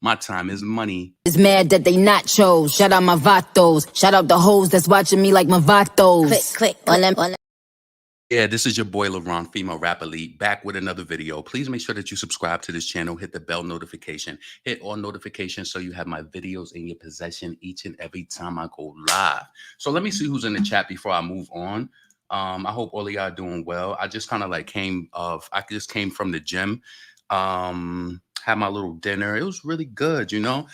My time is money. Is mad that they nachos. Shout out my vatos. Shout out the hoes that's watching me like my vatos. Click, on them. Yeah, this is your boy LaRon, female rap elite, back with another video. Please make sure that you subscribe to this channel, hit the bell notification, hit all notifications so you have my videos in your possession each and every time I go live. So let me see who's in the chat before I move on. I hope all of y'all doing well. I just kind of like I just came from the gym. Had my little dinner. It was really good, you know.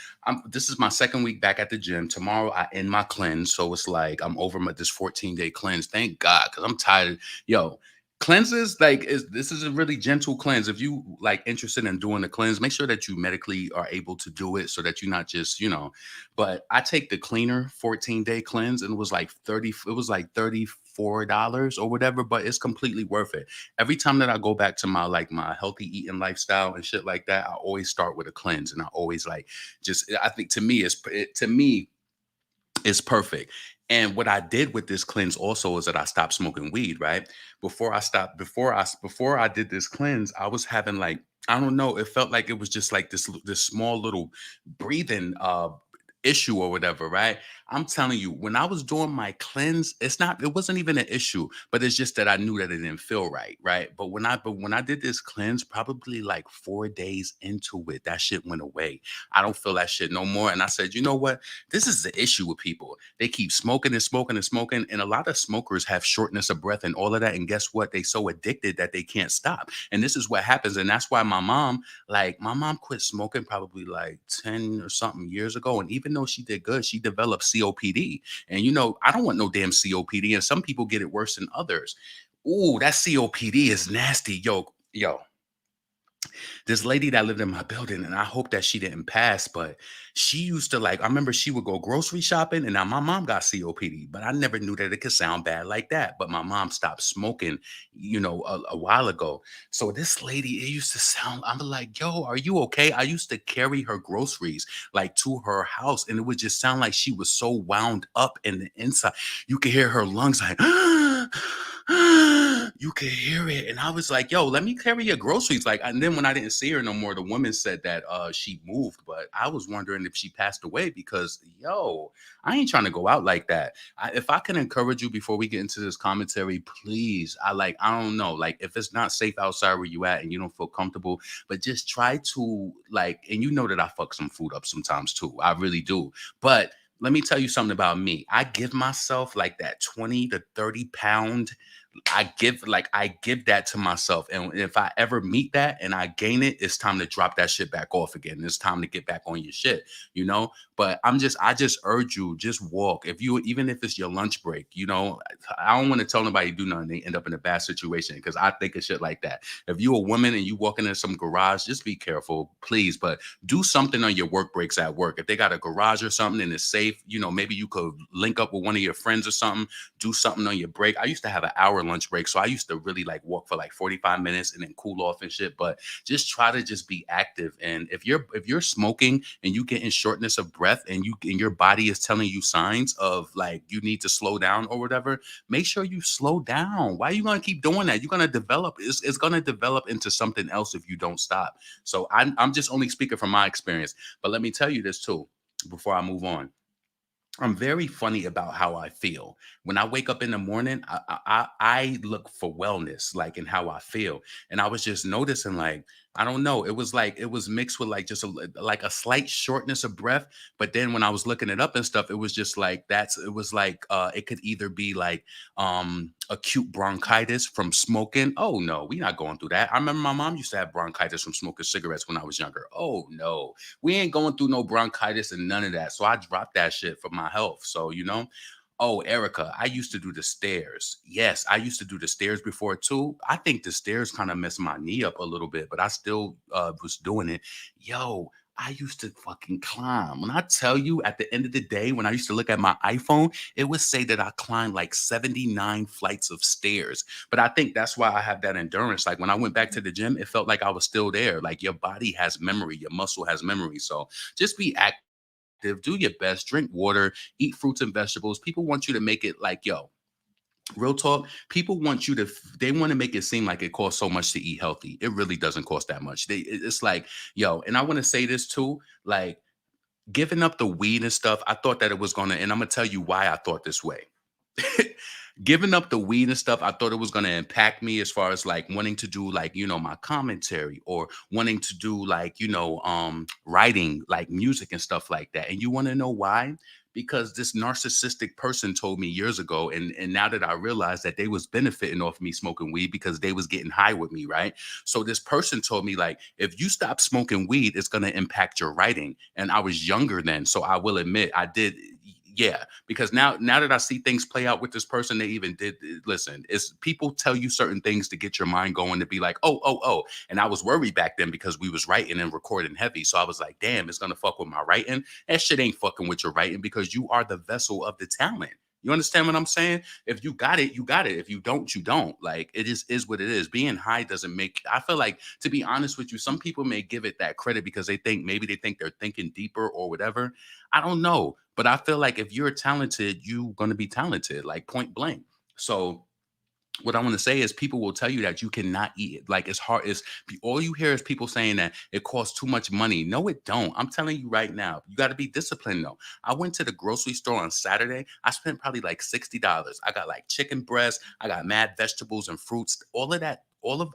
This is my second week back at the gym. Tomorrow I end my cleanse, so it's like I'm over this 14-day cleanse. Thank God, because I'm tired. Yo, cleanses this is a really gentle cleanse. If you like interested in doing the cleanse, make sure that you medically are able to do it so that you're not just, you know. But I take the cleaner 14-day cleanse, and it was like $34 or whatever, but it's completely worth it. Every time that I go back to my healthy eating lifestyle and shit like that, I always start with a cleanse, and I always like just I think to me it's perfect. And what I did with this cleanse also is that I stopped smoking weed, right? Before I did this cleanse, I was having like, I don't know, it felt like it was just like this small little breathing issue or whatever, right? I'm telling you, when I was doing my cleanse, it wasn't even an issue, but it's just that I knew that it didn't feel right, right? But when I did this cleanse, probably like 4 days into it, that shit went away. I don't feel that shit no more. And I said, you know what? This is the issue with people. They keep smoking and smoking and smoking. And a lot of smokers have shortness of breath and all of that. And guess what? They so addicted that they can't stop. And this is what happens. And that's why my mom quit smoking probably like 10 or something years ago. And even though she did good, she developed COPD. And you know, I don't want no damn COPD. And some people get it worse than others. Ooh, that COPD is nasty. Yo, this lady that lived in my building, and I hope that she didn't pass, but she used to like, I remember she would go grocery shopping, and now my mom got COPD, but I never knew that it could sound bad like that. But my mom stopped smoking, you know, a while ago. So this lady, it used to sound, I'm like, yo, are you okay? I used to carry her groceries like to her house, and it would just sound like she was so wound up in the inside. You could hear her lungs like, you could hear it. And I was like, yo, let me carry your groceries. Like, and then when I didn't see her no more, the woman said that she moved, but I was wondering if she passed away because yo, I ain't trying to go out like that. If I can encourage you before we get into this commentary, please, I don't know, like if it's not safe outside where you at and you don't feel comfortable, but just try to like, and you know that I fuck some food up sometimes too. I really do. But let me tell you something about me. I give myself like that 20 to 30 pound. I give that to myself. And if I ever meet that and I gain it, it's time to drop that shit back off again. It's time to get back on your shit, you know? But I just urge you, just walk. Even if it's your lunch break, you know, I don't want to tell nobody to do nothing. They end up in a bad situation because I think of shit like that. If you're a woman and you walk into some garage, just be careful, please. But do something on your work breaks at work. If they got a garage or something and it's safe, you know, maybe you could link up with one of your friends or something, do something on your break. I used to have an hour lunch break, so I used to really like walk for like 45 minutes and then cool off and shit. But just try to just be active. And if you're smoking and you get in shortness of breath and your body is telling you signs of like you need to slow down or whatever, make sure you slow down. Why are you gonna keep doing that? You're gonna develop. It's gonna develop into something else if you don't stop. So I'm just only speaking from my experience. But let me tell you this too before I move on. I'm very funny about how I feel. When I wake up in the morning, I look for wellness, like in how I feel. And I was just noticing, like, I don't know, it was like it was mixed with like just like a slight shortness of breath. But then when I was looking it up and stuff, it was just like it was like it could either be like acute bronchitis from smoking. Oh no, we're not going through that. I remember my mom used to have bronchitis from smoking cigarettes when I was younger. Oh no, we ain't going through no bronchitis and none of that. So I dropped that shit for my health. So, you know, oh, Erica, I used to do the stairs. Yes, I used to do the stairs before too. I think the stairs kind of messed my knee up a little bit, but I still was doing it. Yo, I used to fucking climb. When I tell you at the end of the day, when I used to look at my iPhone, it would say that I climbed like 79 flights of stairs. But I think that's why I have that endurance. Like when I went back to the gym, it felt like I was still there. Like your body has memory, your muscle has memory. So just be active, do your best, drink water, eat fruits and vegetables. People want you to make it like, yo, Real talk, people want you to, they want to make it seem like it costs so much to eat healthy. It really doesn't cost that much. It's like, yo, and I want to say this too, like giving up the weed and stuff, I thought that it was gonna, and I'm gonna tell you why I thought this way. Giving up the weed and stuff, I thought it was going to impact me as far as like wanting to do like, my commentary or wanting to do like, writing like music and stuff like that. And you want to know why? Because this narcissistic person told me years ago, and now that I realize that they was benefiting off me smoking weed because they was getting high with me, right? So this person told me like, if you stop smoking weed, it's going to impact your writing. And I was younger then, so I will admit I did. Yeah, because now that I see things play out with this person, they even did listen. It's people tell you certain things to get your mind going to be like, oh. And I was worried back then because we was writing and recording heavy. So I was like, damn, it's gonna fuck with my writing. That shit ain't fucking with your writing because you are the vessel of the talent. You understand what I'm saying? If you got it, you got it. If you don't, you don't. Like it is what it is. Being high doesn't make, I feel like, to be honest with you, some people may give it that credit because they think they're thinking deeper or whatever. I don't know. But I feel like if you're talented, you're gonna be talented, like point blank. So what I want to say is people will tell you that you cannot eat it. Like it's hard. It's all you hear is people saying that it costs too much money. No, it don't. I'm telling you right now, you got to be disciplined though. I went to the grocery store on Saturday. I spent probably like $60. I got like chicken breast. I got mad vegetables and fruits. All of that.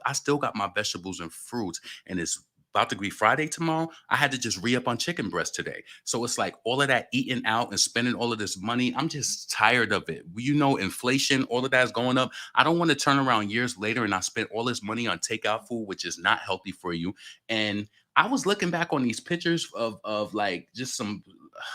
I still got my vegetables and fruits, and it's about to be Friday tomorrow. I had to just re-up on chicken breast today. So it's like all of that eating out and spending all of this money. I'm just tired of it. Inflation, all of that is going up. I don't want to turn around years later and I spent all this money on takeout food, which is not healthy for you. And I was looking back on these pictures of like just some,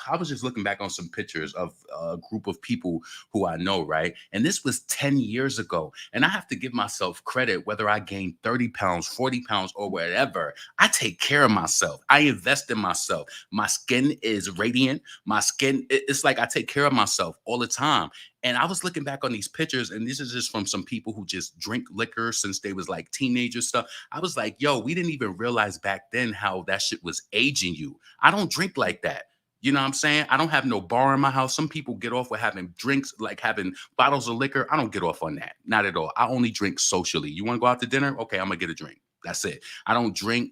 I was just looking back on some pictures of a group of people who I know, right? And this was 10 years ago. And I have to give myself credit, whether I gained 30 pounds, 40 pounds, or whatever. I take care of myself. I invest in myself. My skin is radiant. My skin, it's like I take care of myself all the time. And I was looking back on these pictures, and this is just from some people who just drink liquor since they was like teenagers stuff. I was like, yo, we didn't even realize back then how that shit was aging you. I don't drink like that. You know what I'm saying? I don't have no bar in my house. Some people get off with having drinks, like having bottles of liquor. I don't get off on that. Not at all. I only drink socially. You want to go out to dinner? Okay, I'm going to get a drink. That's it. I don't drink.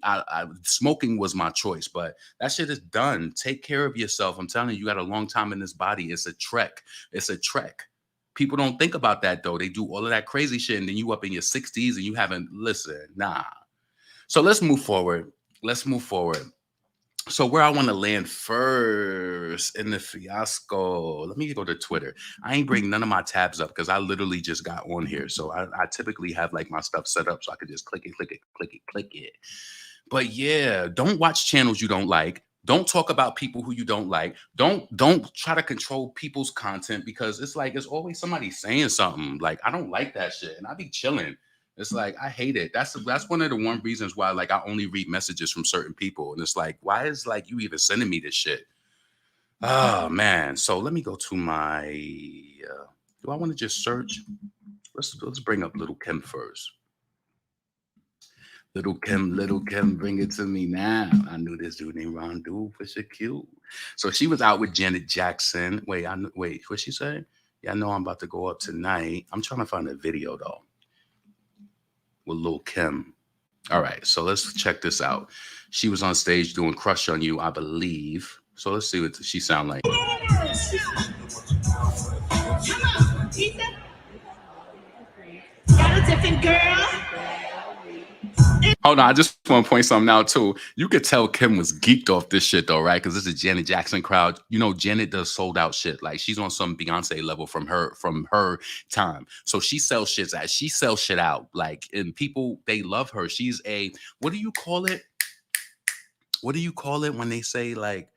Smoking was my choice, but that shit is done. Take care of yourself. I'm telling you, you got a long time in this body. It's a trek. It's a trek. People don't think about that, though. They do all of that crazy shit, and then you up in your 60s and you haven't, listen, nah. So let's move forward. So where I want to land first in the fiasco, let me go to Twitter. I ain't bring none of my tabs up because I literally just got on here. So I typically have like my stuff set up so I could just click it. But yeah, don't watch channels you don't like. Don't talk about people who you don't like. Don't try to control people's content because it's like it's always somebody saying something. Like I don't like that shit, and I be chilling. It's like I hate it. That's one of the one reasons why like I only read messages from certain people, and it's like why is like you even sending me this shit? Oh man. So let me go to my. Do I want to just search? Let's bring up Lil Kim first. Lil Kim, bring it to me now. I knew this dude named Rondu for sure cute. So she was out with Janet Jackson. Wait, what she say? Yeah, I know I'm about to go up tonight. I'm trying to find a video though. With Lil Kim. All right, so let's check this out. She was on stage doing Crush on You, I believe. So let's see what she sound like. Got a different girl. Hold on, I just want to point something out too. You could tell Kim was geeked off this shit though, right? Because this is a Janet Jackson crowd. You know, Janet does sold out shit. Like she's on some Beyonce level from her time. So she sells shit out. Like, and people, they love her. She's what do you call it? What do you call it when they say like,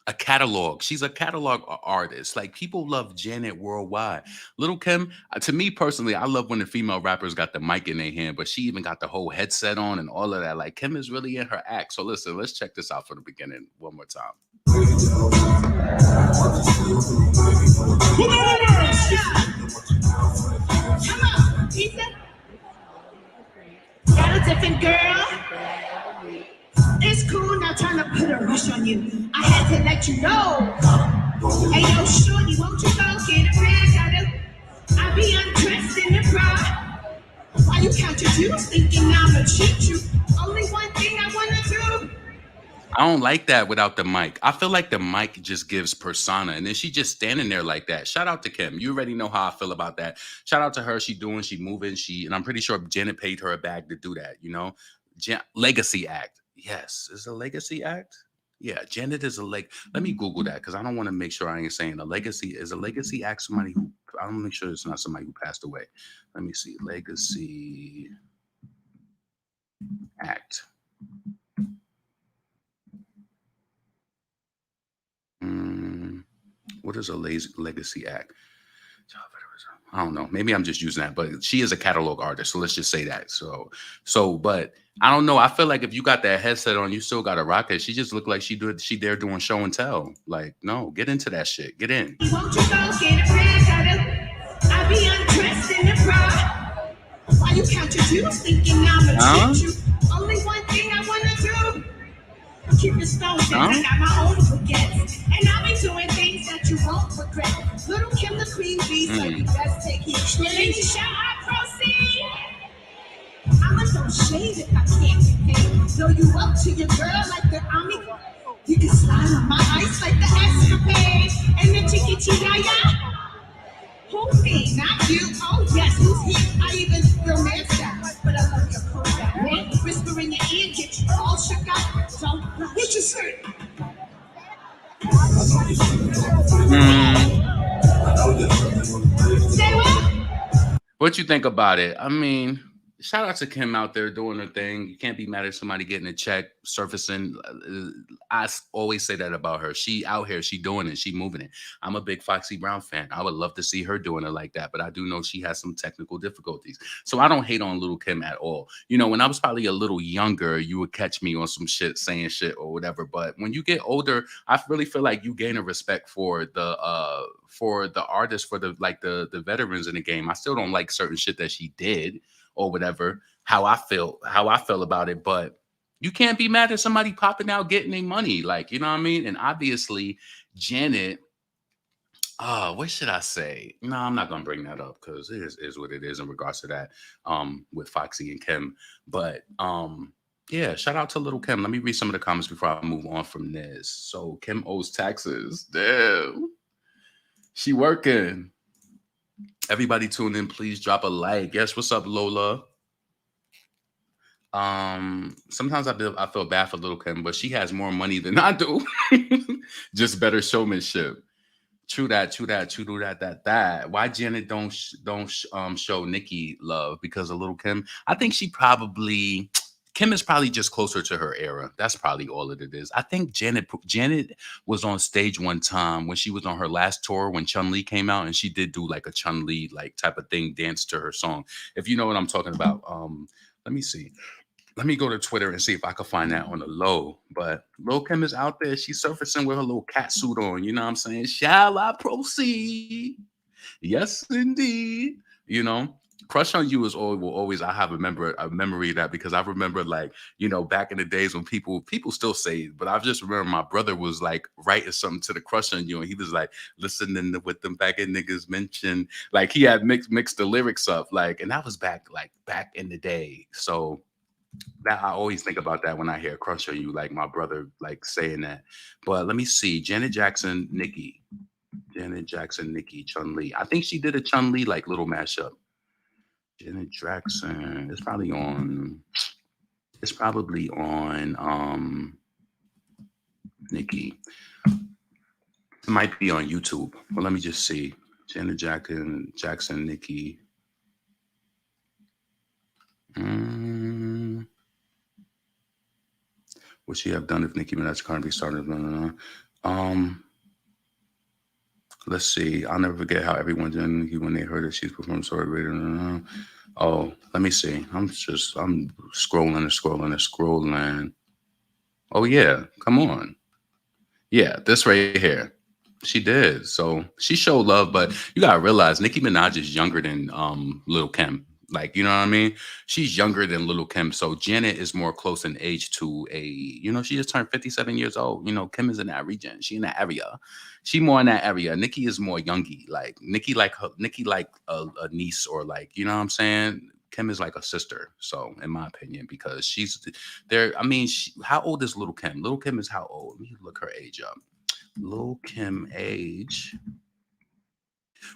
a catalog. She's a catalog artist. Like people love Janet worldwide. Lil Kim, to me personally, I love when the female rappers got the mic in their hand, but she even got the whole headset on and all of that. Like Kim is really in her act. So listen, let's check this out from the beginning one more time. Got a different girl. It's cool, not trying to put a rush on you. I had to let you know. Hey, yo, shorty, won't you go get Why you counted you thinking I'ma cheat you? Only one thing I wanna do. I don't like that without the mic. I feel like the mic just gives persona, and then she just standing there like that. Shout out to Kim. You already know how I feel about that. Shout out to her. She moving. And I'm pretty sure Janet paid her a bag to do that. You know, legacy act. Yes, is a legacy act. Yeah, Janet is a leg. Let me Google that because I don't want to make sure I ain't saying a legacy. Is a legacy act somebody who? I want to make sure it's not somebody who passed away. Let me see. Legacy act. What is a legacy act? I don't know. Maybe I'm just using that, but she is a catalog artist, so let's just say that. But I don't know. I feel like if you got that headset on, you still got to rock it. She just looked like she there doing show and tell. Like, no, get into that shit. Get in. Won't you go get a bag? I be undressed in the bra. Why you counted you thinking I'ma cheat you? Only one thing I wanna do. Keep the stones in. I got my own baguettes. And I'll be doing things that you won't regret. Little Kim the Queen Bee, so you best take heed. Straight shall I proceed? I'ma throw shade if I can't get paid. Throw you up to your girl like the army. You can slide on my ice like the escapade. And the chicky chiyaya. Who me? Not you. Oh yes, who's he? I even romance that. But I love your program. Whisper in your ear, get you all shook up. So what you say? Say what? What you think about it? I mean, shout out to Kim out there doing her thing. You can't be mad at somebody getting a check, surfacing. Always say that about her. She out here, she doing it, she moving it. I'm a big Foxy Brown fan. I would love to see her doing it like that, but I do know she has some technical difficulties. So I don't hate on Lil Kim at all. You know, when I was probably a little younger, you would catch me on some shit, saying shit or whatever. But when you get older, I really feel like you gain a respect for the artists, for the veterans in the game. I still don't like certain shit that she did or whatever, how I feel about it, but you can't be mad at somebody popping out getting their money, like, you know what I mean? And obviously Janet, what should I say? No, I'm not gonna bring that up because it is what it is in regards to that, with Foxy and Kim. But yeah, shout out to Little Kim. Let me read some of the comments before I move on from this. So Kim owes taxes. Damn, she working. Everybody tune in, please drop a like. Yes, what's up, Lola? Sometimes I feel bad for Little Kim, but she has more money than I do. Just better showmanship. True that. That. Why Janet don't show Nicki love because of Little Kim? I think Kim is probably just closer to her era. That's probably all that it is. I think Janet was on stage one time when she was on her last tour when Chun-Li came out, and she did do like a Chun-Li like type of thing, dance to her song. If you know what I'm talking about. Let me see. Let me go to Twitter and see if I can find that on the low. But Lil Kim is out there. She's surfacing with her little cat suit on. You know what I'm saying? Shall I proceed? Yes, indeed. You know, Crush on You will always. I have a memory of that because I remember, like, you know, back in the days when people still say it, but I just remember my brother was like writing something to the Crush on You, and he was like listening to what them back in niggas mentioned. Like he had mixed the lyrics up, like, and that was back in the day. So that I always think about that when I hear Crush on You, like my brother like saying that. But let me see. Janet Jackson, Nicki, Chun-Li. I think she did a Chun-Li like little mashup. Janet Jackson. It's probably on Nicki. It might be on YouTube. Well, let me just see. Janet Jackson, Nicki. Would she have done if Nicki Minaj Cardi B started? Let's see. I'll never forget how everyone did Nicki when they heard that she's performed Sorry Radio. Oh, let me see. I'm scrolling. Oh yeah, come on. Yeah, this right here. She did. So she showed love, but you gotta realize Nicki Minaj is younger than Lil Kim. Like, you know what I mean? She's younger than Little Kim. So Janet is more close in age to she just turned 57 years old. You know, Kim is in that region. She in that area. She more in that area. Nicki is more youngy. Like Nicki like a niece or like, you know what I'm saying? Kim is like a sister. So, in my opinion, because she's there. I mean, how old is Little Kim? Little Kim is how old? Let me look her age up. Lil Kim age.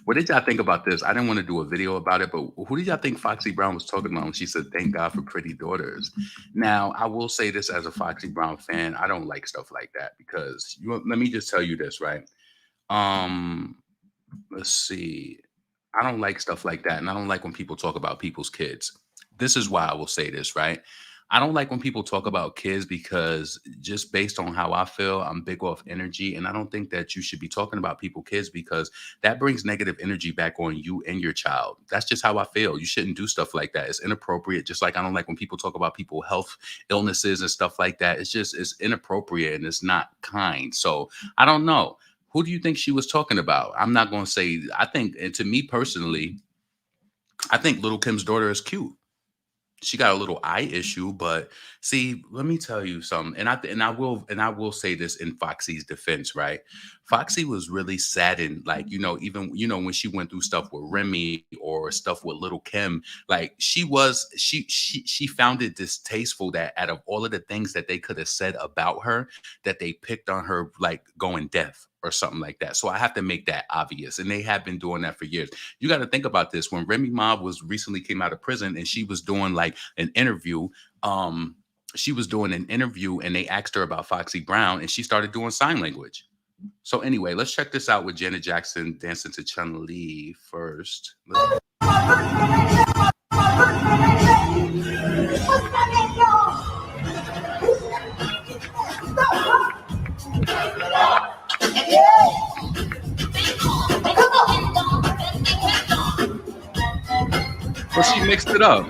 What did y'all think about this? I didn't want to do a video about it, but who did y'all think Foxy Brown was talking about when she said, "Thank God for pretty daughters"? Now, I will say this as a Foxy Brown fan, I don't like stuff like that because let me just tell you this, right? Um, let's see. I don't like stuff like that. And I don't like when people talk about people's kids. This is why I will say this, right? I don't like when people talk about kids because just based on how I feel, I'm big off energy. And I don't think that you should be talking about people's kids because that brings negative energy back on you and your child. That's just how I feel. You shouldn't do stuff like that. It's inappropriate. Just like I don't like when people talk about people's health illnesses and stuff like that. It's inappropriate and it's not kind. So I don't know. Who do you think she was talking about? I'm not going to say, I think, and to me personally, I think Little Kim's daughter is cute. She got a little eye issue, but see, let me tell you something. And I will say this in Foxy's defense, right? Foxy was really saddened, like, even when she went through stuff with Remy or stuff with Little Kim, like she found it distasteful that out of all of the things that they could have said about her, that they picked on her like going deaf or something like that. So I have to make that obvious. And they have been doing that for years. You got to think about this. When Remy Ma was recently came out of prison and she was doing like an interview, she was doing an interview and they asked her about Foxy Brown and she started doing sign language. So anyway, let's check this out with Janet Jackson dancing to Chun-Li first. Well, she mixed it up.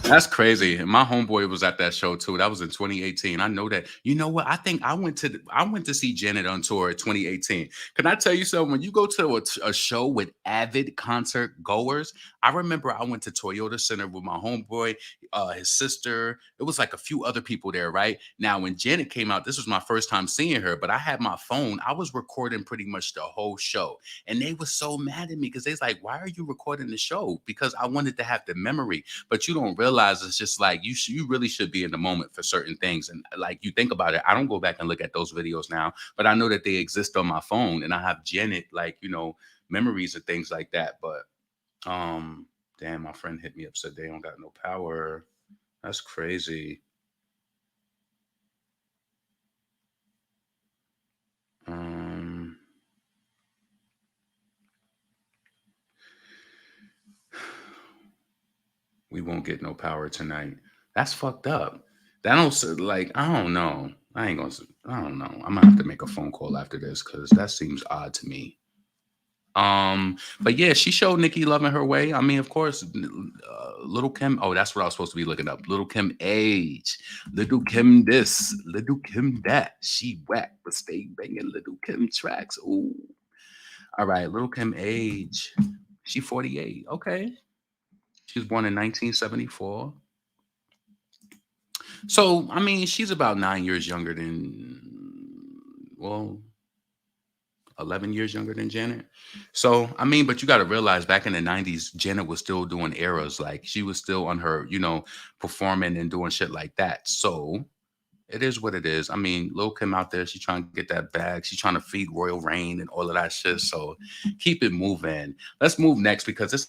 That's crazy. And my homeboy was at that show too. That was in 2018. I know that. You know what? I think I went to see Janet on tour in 2018. Can I tell you something? When you go to a show with avid concert goers, I remember I went to Toyota Center with my homeboy, his sister. It was like a few other people there, right? Now, when Janet came out, this was my first time seeing her, but I had my phone. I was recording pretty much the whole show. And they were so mad at me because they was like, "Why are you recording the show?" Because I wanted to have the memory. But you don't realize it's just like you really should be in the moment for certain things. And like you think about it, I don't go back and look at those videos now, but I know that they exist on my phone and I have Janet, like, memories and things like that. But damn, my friend hit me up, said they don't got no power. That's crazy. We won't get no power tonight. That's fucked up. That don't like, I don't know. I don't know. I'm gonna have to make a phone call after this because that seems odd to me. But yeah, she showed Nicki loving her way. I mean, of course, Little Kim. Oh, that's what I was supposed to be looking up. Little Kim age. Little Kim this. Little Kim that. She whack, but stay banging Little Kim tracks. Ooh. All right, Little Kim age. She 48. Okay. She was born in 1974. So, I mean, she's about 9 years younger well, 11 years younger than Janet. So, I mean, but you got to realize back in the 90s, Janet was still doing eras. Like she was still on her, performing and doing shit like that. So it is what it is. I mean, Lil Kim out there, she's trying to get that bag. She's trying to feed Royal Reign and all of that shit. So keep it moving. Let's move next because it's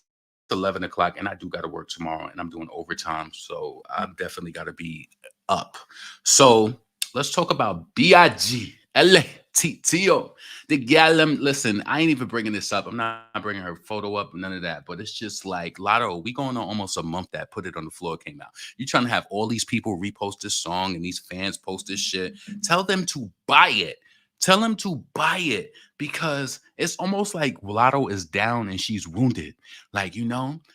11 o'clock and I do got to work tomorrow and I'm doing overtime. So I've definitely got to be up. So let's talk about B.I.G. LATTO. The gal, listen, I ain't even bringing this up. I'm not bringing her photo up, none of that. But it's just like, LATTO, we going on almost a month that Put It on the Floor came out. You trying to have all these people repost this song and these fans post this shit. Tell them to buy it. Tell them to buy it because it's almost like LATTO is down and she's wounded. Like,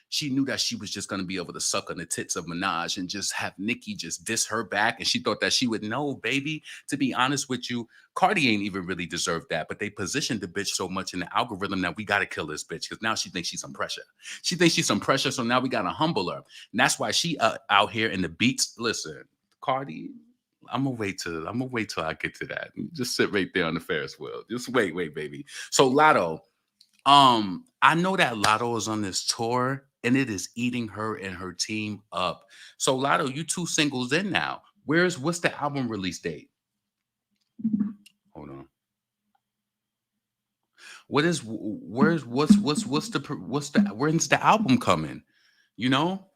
she knew that she was just going to be able to suck on the tits of Minaj and just have Nicki just diss her back. And she thought that she would know, baby. To be honest with you, Cardi ain't even really deserved that. But they positioned the bitch so much in the algorithm that we got to kill this bitch because now she thinks she's some pressure. She thinks she's some pressure. So now we got to humble her. And that's why she out here in the beats. Listen, Cardi, I'm gonna wait till I get to that. Just sit right there on the Ferris wheel. Just wait, baby. So LATTO, I know that LATTO is on this tour and it is eating her and her team up. So Lotto, you two singles in now. What's the album release date? Hold on. When's the album coming? You know?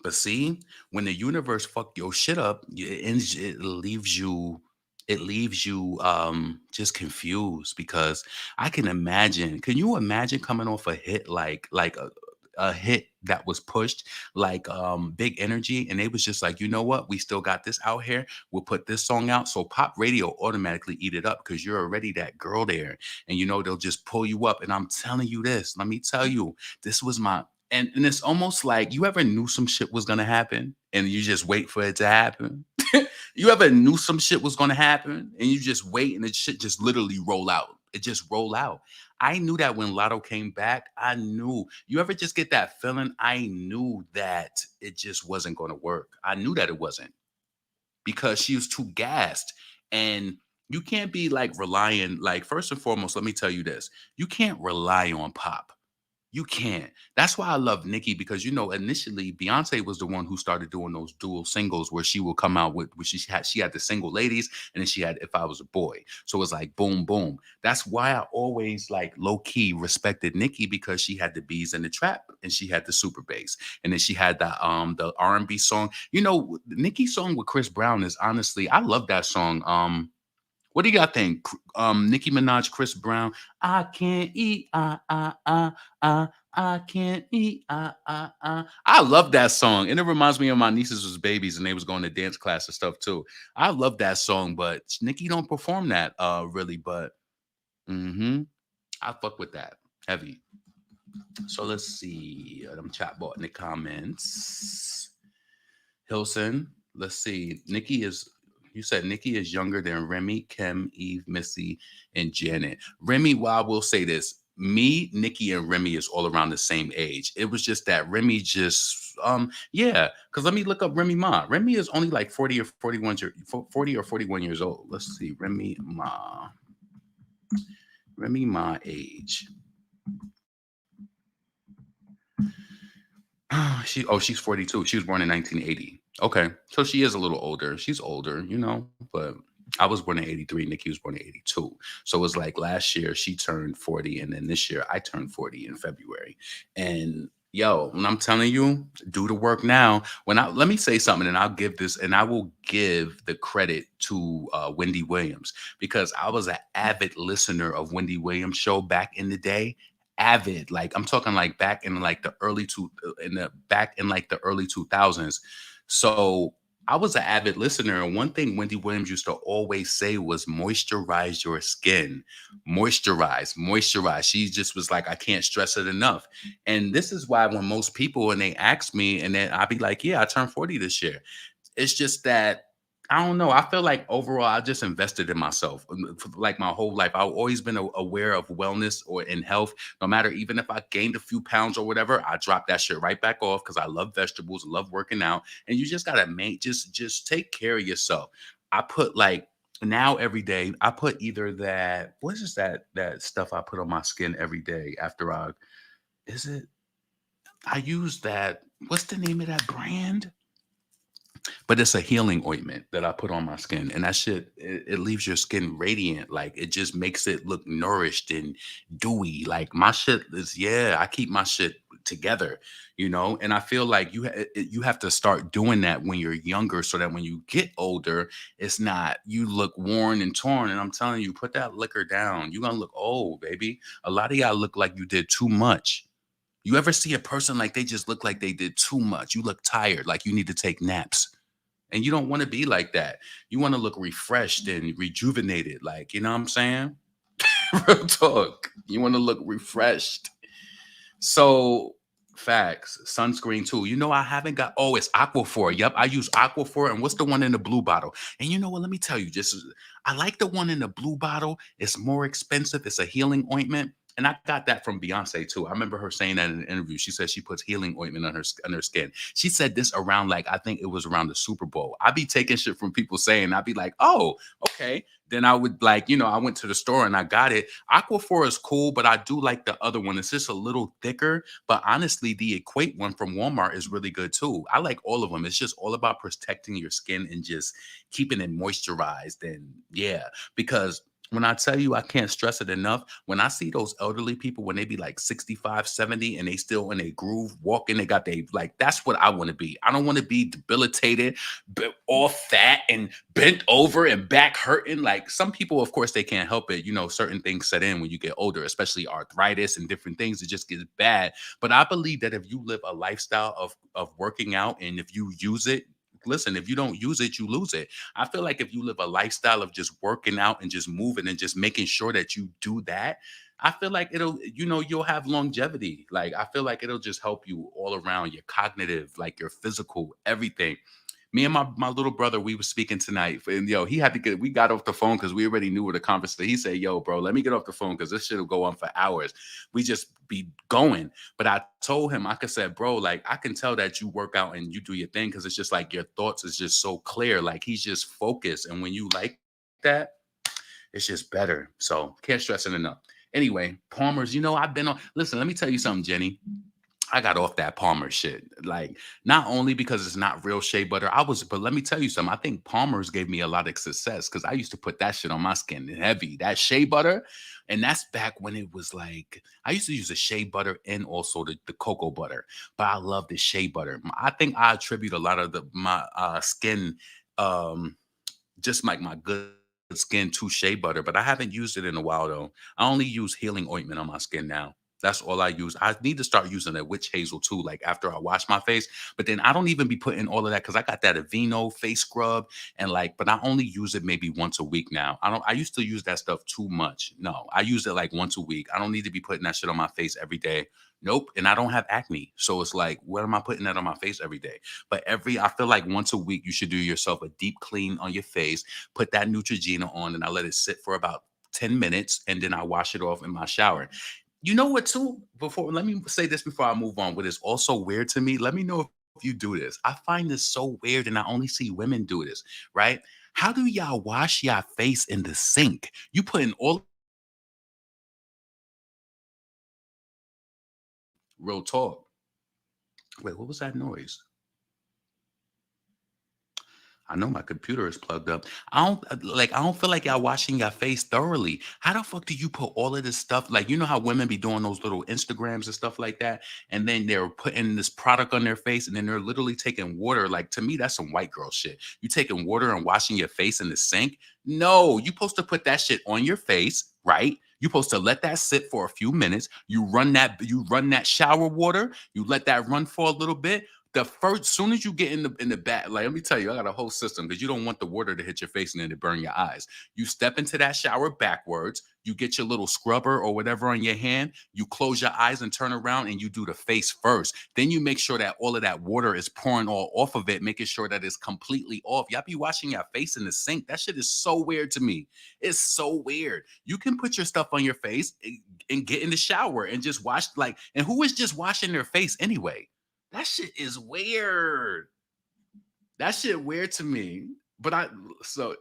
But see, when the universe fuck your shit up, it leaves you just confused because I can imagine. Can you imagine coming off a hit like a hit that was pushed like Big Energy, and they was just like, you know what, we still got this out here, we'll put this song out. So pop radio automatically eat it up because you're already that girl there, and you know they'll just pull you up. And I'm telling you this, let me tell you, this was my and it's almost like you ever knew some shit was gonna happen and you just wait for it to happen. You ever knew some shit was gonna happen and you just wait and the shit just literally roll out. It just roll out. I knew that when Lotto came back. I knew. You ever just get that feeling? I knew that it just wasn't gonna work. I knew that it wasn't because she was too gassed. And you can't be like relying, like, first and foremost, let me tell you this. You can't rely on pop. You can't. That's why I love Nicki because initially Beyonce was the one who started doing those dual singles where she would come out with where she had the single ladies and then she had If I Was a Boy. So it was like boom boom. That's why I always like low key respected Nicki because she had the bees and the trap and she had the super bass and then she had the R&B song. Nicki's song with Chris Brown is honestly I love that song. What do you got think? Nicki Minaj, Chris Brown. I can't eat. I can't eat. I love that song. And it reminds me of my nieces was babies and they was going to dance class and stuff too. I love that song, but Nicki don't perform that really. But I fuck with that. Heavy. So let's see. Them chat bot in the comments. Hilson. Let's see. You said Nicki is younger than Remy, Kim, Eve, Missy, and Janet. Remy, well, I will say this. Me, Nicki, and Remy is all around the same age. It was just that Remy because let me look up Remy Ma. Remy is only like 40 or 41 years old. Let's see. Remy Ma age. She's 42. She was born in 1980. Okay, so she is a little older. She's older, but I was born in 83. Nicki was born in 82. So it was like last year she turned 40, and then this year I turned 40 in February. And when I'm telling you, do the work now. Let me say something, and I will give the credit to Wendy Williams because I was an avid listener of Wendy Williams' show back in the day. Avid, like I'm talking like back in like the early 2000s. So I was an avid listener, and one thing Wendy Williams used to always say was moisturize your skin. Moisturize. She just was like, I can't stress it enough. And this is why when most people, and they ask me, and then I'll be like, yeah, I turned 40 this year. It's just that I don't know. I feel like overall, I just invested in myself for like my whole life. I've always been aware of wellness or in health. No matter, even if I gained a few pounds or whatever, I drop that shit right back off because I love vegetables, love working out, and you just gotta just take care of yourself. I put like now every day. I put either that what is that stuff I put on my skin every day after I use that. What's the name of that brand? But it's a healing ointment that I put on my skin, and that shit it leaves your skin radiant. Like it just makes it look nourished and dewy. Like my shit is I keep my shit together, And I feel like you have to start doing that when you're younger, so that when you get older, it's not you look worn and torn. And I'm telling you, put that liquor down. You're gonna look old, baby. A lot of y'all look like you did too much. You ever see a person like they just look like they did too much? You look tired, like you need to take naps. And you don't want to be like that. You want to look refreshed and rejuvenated. Like, you know what I'm saying? Real talk. You want to look refreshed. So, facts. Sunscreen too. I haven't got, it's Aquaphor. Yep, I use Aquaphor. And what's the one in the blue bottle? And you know what? Let me tell you, I like the one in the blue bottle. It's more expensive. It's a healing ointment. And I got that from Beyonce too. I remember her saying that in an interview. She said she puts healing ointment on her skin. She said this around, like, I think it was around the Super Bowl. I'd be taking shit from people saying, I'd be like, oh, okay. Then I would, like, I went to the store and I got it. Aquaphor is cool, but I do like the other one. It's just a little thicker. But honestly, the Equate one from Walmart is really good too. I like all of them. It's just all about protecting your skin and just keeping it moisturized. And yeah, because when I tell you, I can't stress it enough. When I see those elderly people, when they be like 65, 70, and they still in a groove walking, they got they, like, that's what I want to be. I don't want to be debilitated, all fat and bent over and back hurting. Like, some people, of course, they can't help it. Certain things set in when you get older, especially arthritis and different things. It just gets bad. But I believe that if you live a lifestyle of working out, and if you use it, listen, if you don't use it, you lose it. I feel like if you live a lifestyle of just working out and just moving and just making sure that you do that, I feel like it'll, you'll have longevity. Like, I feel like it'll just help you all around, your cognitive, like your physical, everything. Me and my little brother, we were speaking tonight, and he had to we got off the phone because we already knew where the conversation. He said, yo, bro, let me get off the phone because this shit will go on for hours. We just be going. But I told him, I could say, bro, like, I can tell that you work out and you do your thing, because it's just like your thoughts is just so clear. Like, he's just focused. And when you like that, it's just better. So can't stress it enough. Anyway, Palmer's, I've been on, listen, let me tell you something, Jenny. I got off that Palmer shit. Like, not only because it's not real shea butter, but let me tell you something. I think Palmer's gave me a lot of success because I used to put that shit on my skin heavy, that shea butter. And that's back when it was like, I used to use the shea butter and also the cocoa butter, but I love the shea butter. I think I attribute a lot of my skin, just like my good skin, to shea butter, but I haven't used it in a while though. I only use healing ointment on my skin now. That's all I use. I need to start using a witch hazel too, like after I wash my face. But then I don't even be putting all of that because I got that Aveeno face scrub, and like, but I only use it maybe once a week now. I used to use that stuff too much. No, I use it like once a week. I don't need to be putting that shit on my face every day. Nope. And I don't have acne. So it's like, what am I putting that on my face every day? But I feel like once a week, you should do yourself a deep clean on your face, put that Neutrogena on, and I let it sit for about 10 minutes, and then I wash it off in my shower. You know what, too? Let me say this before I move on. What is also weird to me, let me know if you do this. I find this so weird, and I only see women do this, right? How do y'all wash your face in the sink? You put in all real talk. Wait, what was that noise? I know my computer is plugged up. I don't feel like y'all washing your face thoroughly. How the fuck do you put all of this stuff? Like, you know how women be doing those little Instagrams and stuff like that, and then they're putting this product on their face, and then they're literally taking water. Like, to me, that's some white girl shit. You taking water and washing your face in the sink? No, you supposed to put that shit on your face, right? You're supposed to let that sit for a few minutes. You run that shower water. You let that run for a little bit. The first, soon as you get in the bath, like, let me tell you, I got a whole system because you don't want the water to hit your face and then to burn your eyes. You step into that shower backwards. You get your little scrubber or whatever on your hand. You close your eyes and turn around, and you do the face first. Then you make sure that all of that water is pouring all off of it, making sure that it's completely off. Y'all be washing your face in the sink. That shit is so weird to me. It's so weird. You can put your stuff on your face and get in the shower and just wash, like, and who is just washing their face anyway? That shit is weird. That shit weird to me. But so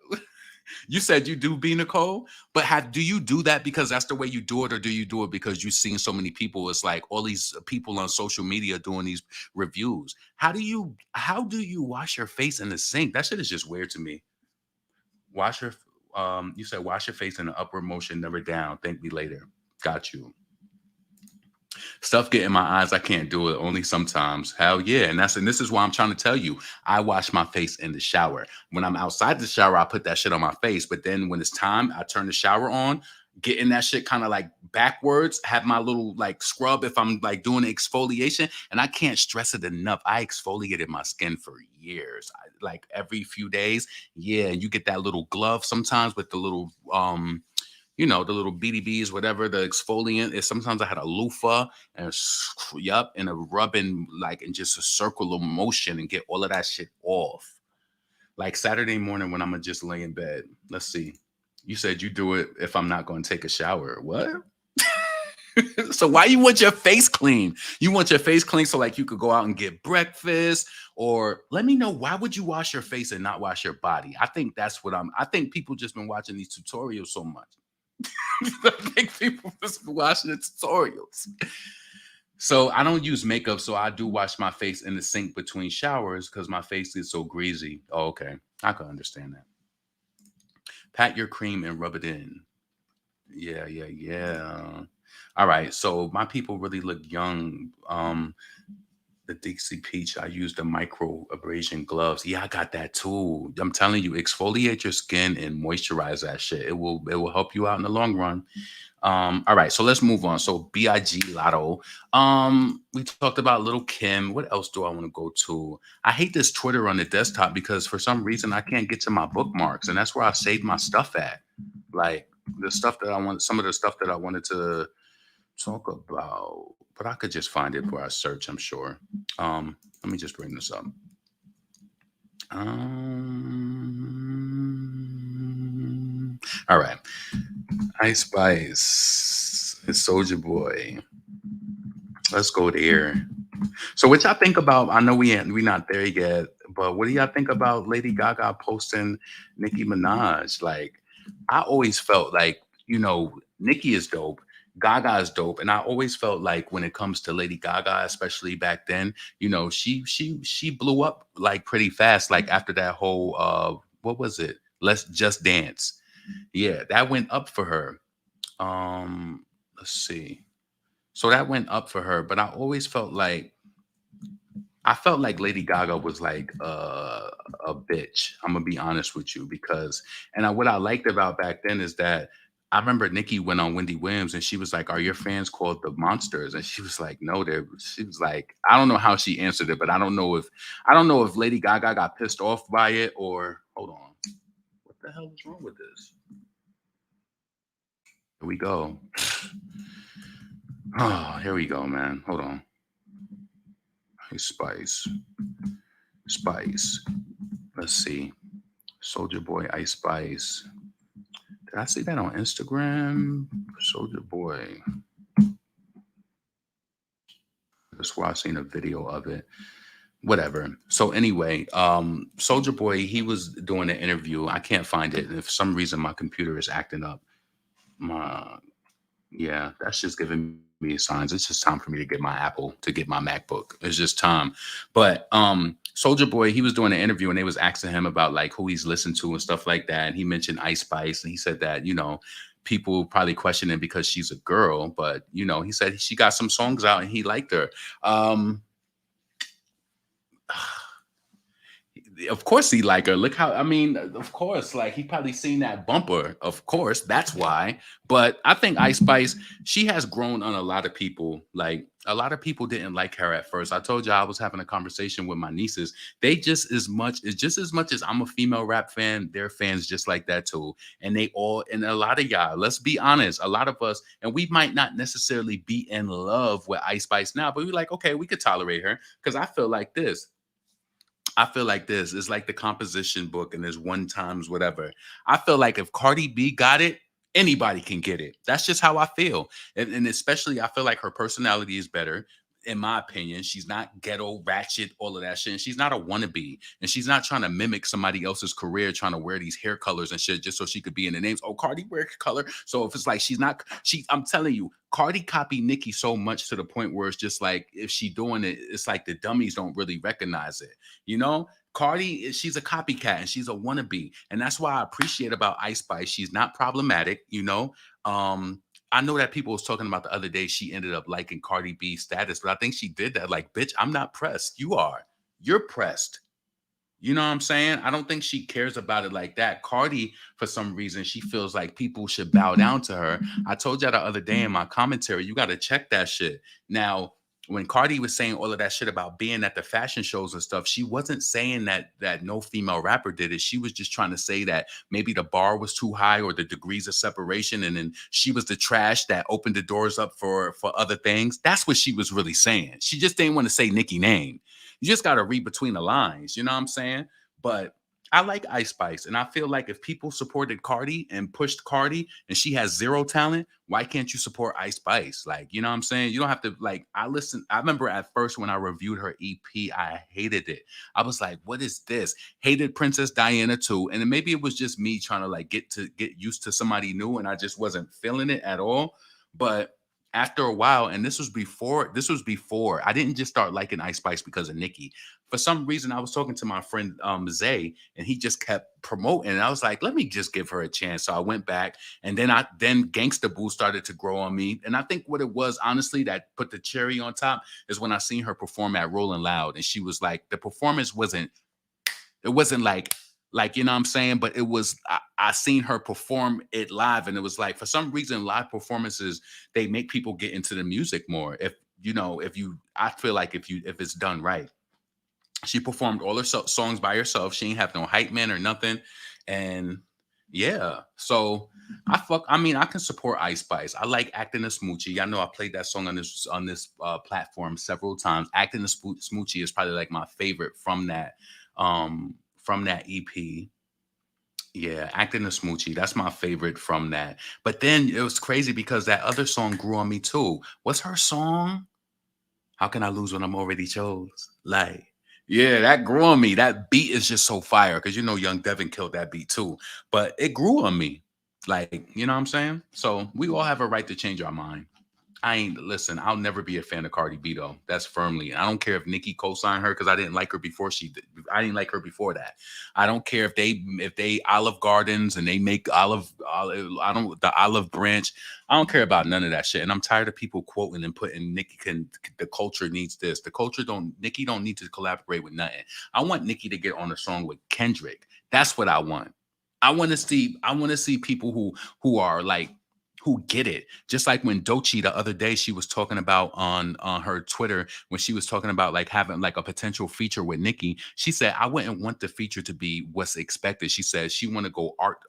you said you do be Nicole, but do you do that because that's the way you do it, or do you do it because you've seen so many people? It's like all these people on social media doing these reviews. How do you wash your face in the sink? That shit is just weird to me. You said wash your face in an upward motion, never down. Thank me later. Got you. Stuff get in my eyes. I can't do it. Only sometimes. Hell yeah. And this is why I'm trying to tell you. I wash my face in the shower. When I'm outside the shower, I put that shit on my face. But then when it's time, I turn the shower on, get in that shit kind of like backwards, have my little like scrub if I'm like doing exfoliation. And I can't stress it enough. I exfoliated my skin for years. Like every few days. Yeah. And you get that little glove sometimes with the little the little BDBs, whatever the exfoliant is. Sometimes I had a loofah and and a rubbing, like, in just a circular motion and get all of that shit off. Like Saturday morning when I'm gonna just lay in bed. Let's see. You said you do it if I'm not going to take a shower. What? So why you want your face clean? You want your face clean so like you could go out and get breakfast, or let me know, why would you wash your face and not wash your body? I think that's what I think people just been watching these tutorials so much. I think people just been watching the tutorials. So I don't use makeup, so I do wash my face in the sink between showers because my face is so greasy. Oh, okay. I can understand that. Pat your cream and rub it in. Yeah, yeah, yeah. All right. So my people really look young. The Dixie Peach, I use the micro abrasion gloves. Yeah, I got that too. I'm telling you, exfoliate your skin and moisturize that shit. It will help you out in the long run. All right, so let's move on. So BIG Lotto. We talked about Lil Kim. What else do I want to go to? I hate this Twitter on the desktop because for some reason I can't get to my bookmarks, and that's where I saved my stuff at. Like the stuff that I want, some of the stuff that I wanted to talk about, but I could just find it where I search, I'm sure. Let me just bring this up. All right. Ice Spice, Soldier Boy. Let's go there. So what y'all think about, I know we not there yet, but what do y'all think about Lady Gaga posting Nicki Minaj? Like, I always felt like, Nicki is dope. Gaga is dope, and I always felt like when it comes to Lady Gaga, especially back then, she blew up like pretty fast. Like after that whole what was it? Let's Just Dance. Yeah, that went up for her. Let's see. So that went up for her, but I always felt like Lady Gaga was like a bitch. I'm gonna be honest with you because, what I liked about back then is that I remember Nicki went on Wendy Williams and she was like, "Are your fans called the Monsters?" And she was like, "No, they're." She was like, I don't know how she answered it, but I don't know if Lady Gaga got pissed off by it or hold on, what the hell is wrong with this? Here we go. Oh, here we go, man. Hold on. Spice. Let's see. Soldier Boy, Ice Spice. Did I see that on Instagram? Soldier Boy. That's why I seen a video of it. Whatever. So anyway, Soldier Boy, he was doing an interview. I can't find it. And for some reason my computer is acting up. Yeah, that's just giving me signs. It's just time for me to get my Apple, to get my MacBook. It's just time. But Soldier Boy, he was doing an interview and they was asking him about like who he's listened to and stuff like that. And he mentioned Ice Spice and he said that, people probably question him because she's a girl, but he said she got some songs out and he liked her. Of course he like her. Look how, of course, like he probably seen that bumper. Of course, that's why. But I think Ice Spice, she has grown on a lot of people. Like a lot of people didn't like her at first. I told you I was having a conversation with my nieces. They just as much as I'm a female rap fan, they're fans just like that too. And and a lot of y'all, let's be honest, a lot of us, and we might not necessarily be in love with Ice Spice now, but we're like, okay, we could tolerate her. Because I feel like this. It's like the composition book and there's one times whatever. I feel like if Cardi B got it, anybody can get it. That's just how I feel. And especially I feel like her personality is better. In my opinion, she's not ghetto, ratchet, all of that shit. And she's not a wannabe. And she's not trying to mimic somebody else's career, trying to wear these hair colors and shit just so she could be in the names. Oh, Cardi wear color. So if it's like I'm telling you, Cardi copied Nicki so much to the point where it's just like if she doing it, it's like the dummies don't really recognize it. Cardi, she's a copycat and she's a wannabe. And that's why I appreciate about Ice Spice. She's not problematic, I know that people was talking about the other day, she ended up liking Cardi B's status, but I think she did that like, bitch, I'm not pressed. You are. You're pressed. You know what I'm saying? I don't think she cares about it like that. Cardi, for some reason, she feels like people should bow down to her. I told you the other day in my commentary, you got to check that shit. Now, when Cardi was saying all of that shit about being at the fashion shows and stuff, she wasn't saying that no female rapper did it. She was just trying to say that maybe the bar was too high or the degrees of separation, and then she was the trash that opened the doors up for other things. That's what she was really saying. She just didn't want to say Nicki name. You just got to read between the lines. You know what I'm saying? But I like Ice Spice, and I feel like if people supported Cardi and pushed Cardi, and she has zero talent, why can't you support Ice Spice? Like, you know what I'm saying? You don't have to like. I listen. I remember at first when I reviewed her EP, I hated it. I was like, "What is this?" Hated Princess Diana too, and then maybe it was just me trying to like get used to somebody new, and I just wasn't feeling it at all. But after a while, and this was before I didn't just start liking Ice Spice because of Nicki. For some reason, I was talking to my friend Zay, and he just kept promoting. And I was like, let me just give her a chance. So I went back, and then Gangsta Boo started to grow on me. And I think what it was, honestly, that put the cherry on top is when I seen her perform at Rolling Loud, and she was like, the performance wasn't it wasn't like you know what I'm saying, but it was I seen her perform it live, and it was like for some reason live performances they make people get into the music more. If you know, if you I feel like if it's done right. She performed all her songs by herself. She ain't have no hype man or nothing. And yeah, so I mean, I can support Ice Spice. I like Acting a Smoochie. I know I played that song on this platform several times. Acting a Smoochie is probably like my favorite from that EP. Yeah, Acting a Smoochie. That's my favorite from that. But then it was crazy because that other song grew on me too. What's her song? How can I lose when I'm already chose? Like, yeah, that grew on me. That beat is just so fire because you know Young Devin killed that beat too. But it grew on me. Like, you know what I'm saying? So we all have a right to change our mind. I ain't listen. I'll never be a fan of Cardi B though. That's firmly. I don't care if Nicki co-signed her because I didn't like her before she did. I didn't like her before that. I don't care if they Olive Gardens and they make olive I don't the olive branch. I don't care about none of that shit. And I'm tired of people quoting and putting Nicki can the culture needs this. The culture don't Nicki don't need to collaborate with nothing. I want Nicki to get on a song with Kendrick. That's what I want. I want to see people who are like who get it. Just like when Doechii the other day she was talking about on her Twitter when she was talking about like having like a potential feature with Nicki. She said I wouldn't want the feature to be what's expected. She said she want to go art,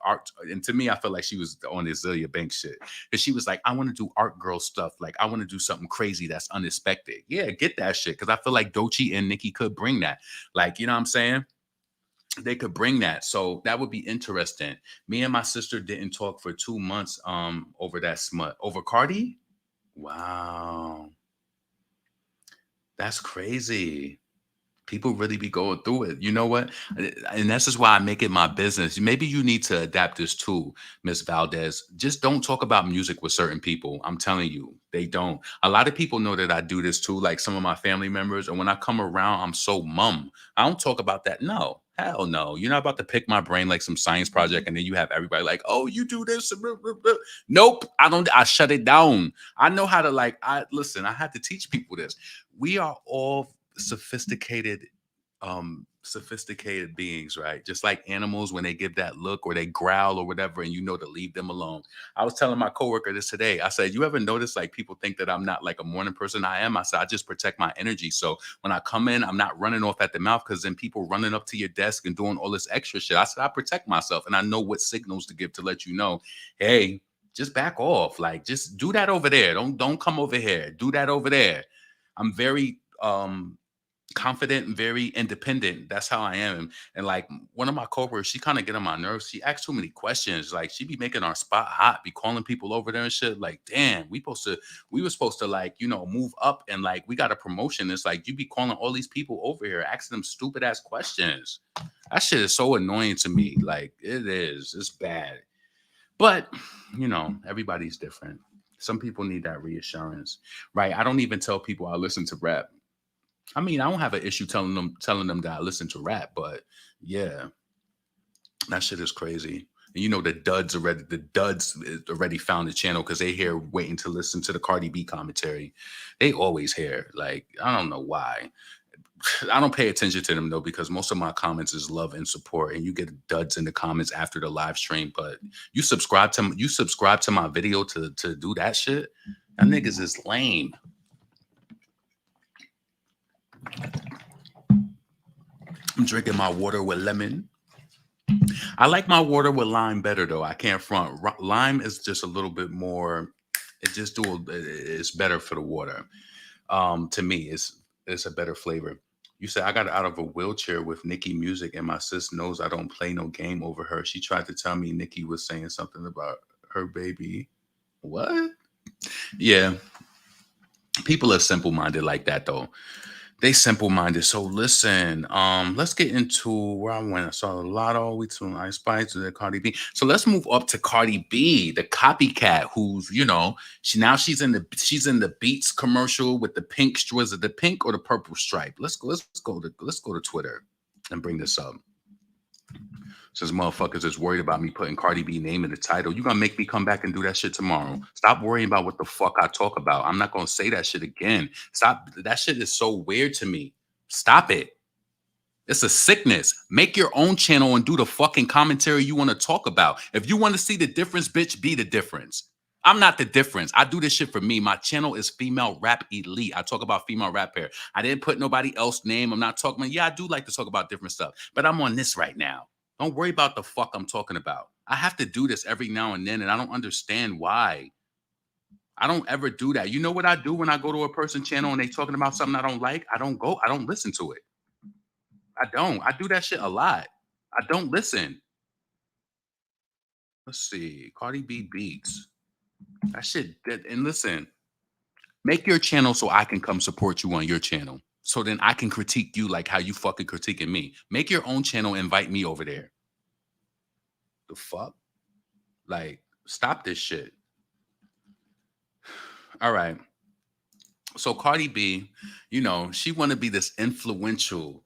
and to me I felt like she was on this Zelia Banks shit because she was like I want to do art girl stuff. Like I want to do something crazy that's unexpected. Yeah, get that shit because I feel like Doechii and Nicki could bring that. Like you know what I'm saying? They could bring that. So that would be interesting. Me and my sister didn't talk for 2 months over that smut. Over Cardi? Wow. That's crazy. People really be going through it. You know what? And this is why I make it my business. Maybe you need to adapt this too, Miss Valdez. Just don't talk about music with certain people. I'm telling you, they don't. A lot of people know that I do this too, like some of my family members. And when I come around, I'm so mum. I don't talk about that. No, hell no. You're not about to pick my brain like some science project and then you have everybody like, oh, you do this. Nope. I don't. I shut it down. I know how to like, listen, I had to teach people this. We are all sophisticated beings, right? Just like animals when they give that look or they growl or whatever, and you know to leave them alone. I was telling my coworker this today. I said, you ever notice like people think that I'm not like a morning person? I am. I said, I just protect my energy. So when I come in, I'm not running off at the mouth because then people running up to your desk and doing all this extra shit. I said, I protect myself and I know what signals to give to let you know, hey, just back off. Like just do that over there. Don't come over here. Do that over there. I'm very confident and very independent. That's how I am. And like one of my coworkers, she kind of get on my nerves. She asks too many questions. Like she be making our spot hot, be calling people over there and shit. Like, damn, we were supposed to like, you know, move up and like we got a promotion. It's like you be calling all these people over here, asking them stupid ass questions. That shit is so annoying to me. Like it is. It's bad. But you know, everybody's different. Some people need that reassurance, right? I don't even tell people I listen to rap. I mean, I don't have an issue telling them that I listen to rap, but yeah, that shit is crazy. And you know the duds already found the channel because they here waiting to listen to the Cardi B commentary. They always here. Like, I don't know why. I don't pay attention to them though, because most of my comments is love and support, and you get duds in the comments after the live stream. But you subscribe to my video to do that shit. That niggas is lame. I'm drinking my water with lemon. I like my water with lime better though. I can't front. Lime is just a little bit more. It's better for the water. To me, it's a better flavor. You said I got out of a wheelchair with Nicki music, and my sis knows I don't play no game over her. She tried to tell me Nicki was saying something about her baby. What? Yeah, people are simple minded like that though. They simple minded. So listen, let's get into where I went. I saw a Lotto, we to Ice Spice to the Cardi B. So let's move up to Cardi B, the copycat, who's she's in the Beats commercial with the pink. Was it the pink or the purple stripe? Let's go to Twitter and bring this up. Says motherfuckers is worried about me putting Cardi B name in the title. You gonna make me come back and do that shit tomorrow. Stop worrying about what the fuck I talk about. I'm not gonna say that shit again. Stop. That shit is so weird to me. Stop it. It's a sickness. Make your own channel and do the fucking commentary you want to talk about. If you want to see the difference, bitch, be the difference. I'm not the difference. I do this shit for me. My channel is Female Rap Elite. I talk about female rap hair. I didn't put nobody else's name. I'm not talking about, yeah, I do like to talk about different stuff, but I'm on this right now. Don't worry about the fuck I'm talking about. I have to do this every now and then, and I don't understand why. I don't ever do that. You know what I do when I go to a person's channel and they talking about something I don't like? I don't listen to it. I don't. I do that shit a lot. I don't listen. Let's see. Cardi B beats. That shit. And listen, make your channel so I can come support you on your channel. So then I can critique you like how you fucking critiquing me. Make your own channel, invite me over there. The fuck? Like, stop this shit. All right. So Cardi B, she want to be this influential,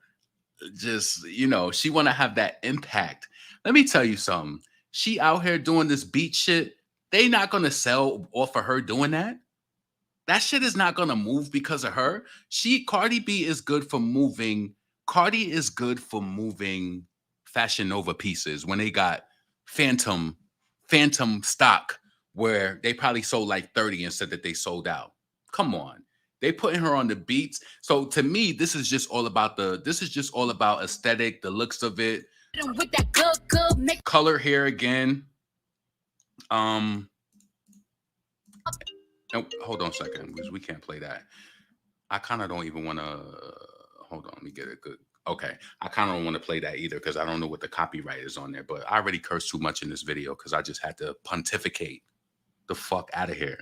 she want to have that impact. Let me tell you something. She out here doing this beat shit. They not going to sell off of her doing that. That shit is not going to move because of her. Cardi B is good for moving. Cardi is good for moving Fashion Nova pieces when they got phantom stock where they probably sold like 30 and said that they sold out. Come on. They putting her on the beats. So to me, this is just all about aesthetic, the looks of it. With that good color hair again. Hold on a second, because we can't play that. I kind of don't even want to. Hold on, let me get it good. Okay, I kind of don't want to play that either because I don't know what the copyright is on there. But I already cursed too much in this video because I just had to pontificate the fuck out of here.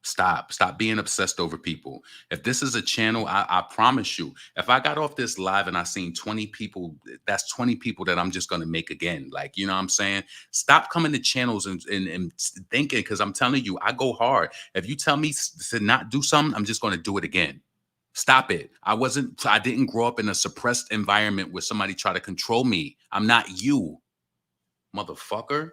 Stop being obsessed over people. If this is a channel, I promise you, if I got off this live and I seen 20 people, that's 20 people that I'm just going to make again. Like, you know what I'm saying? Stop coming to channels and thinking, because I'm telling you, I go hard. If you tell me to not do something, I'm just going to do it again. Stop it. I didn't grow up in a suppressed environment where somebody tried to control me. I'm not you, motherfucker.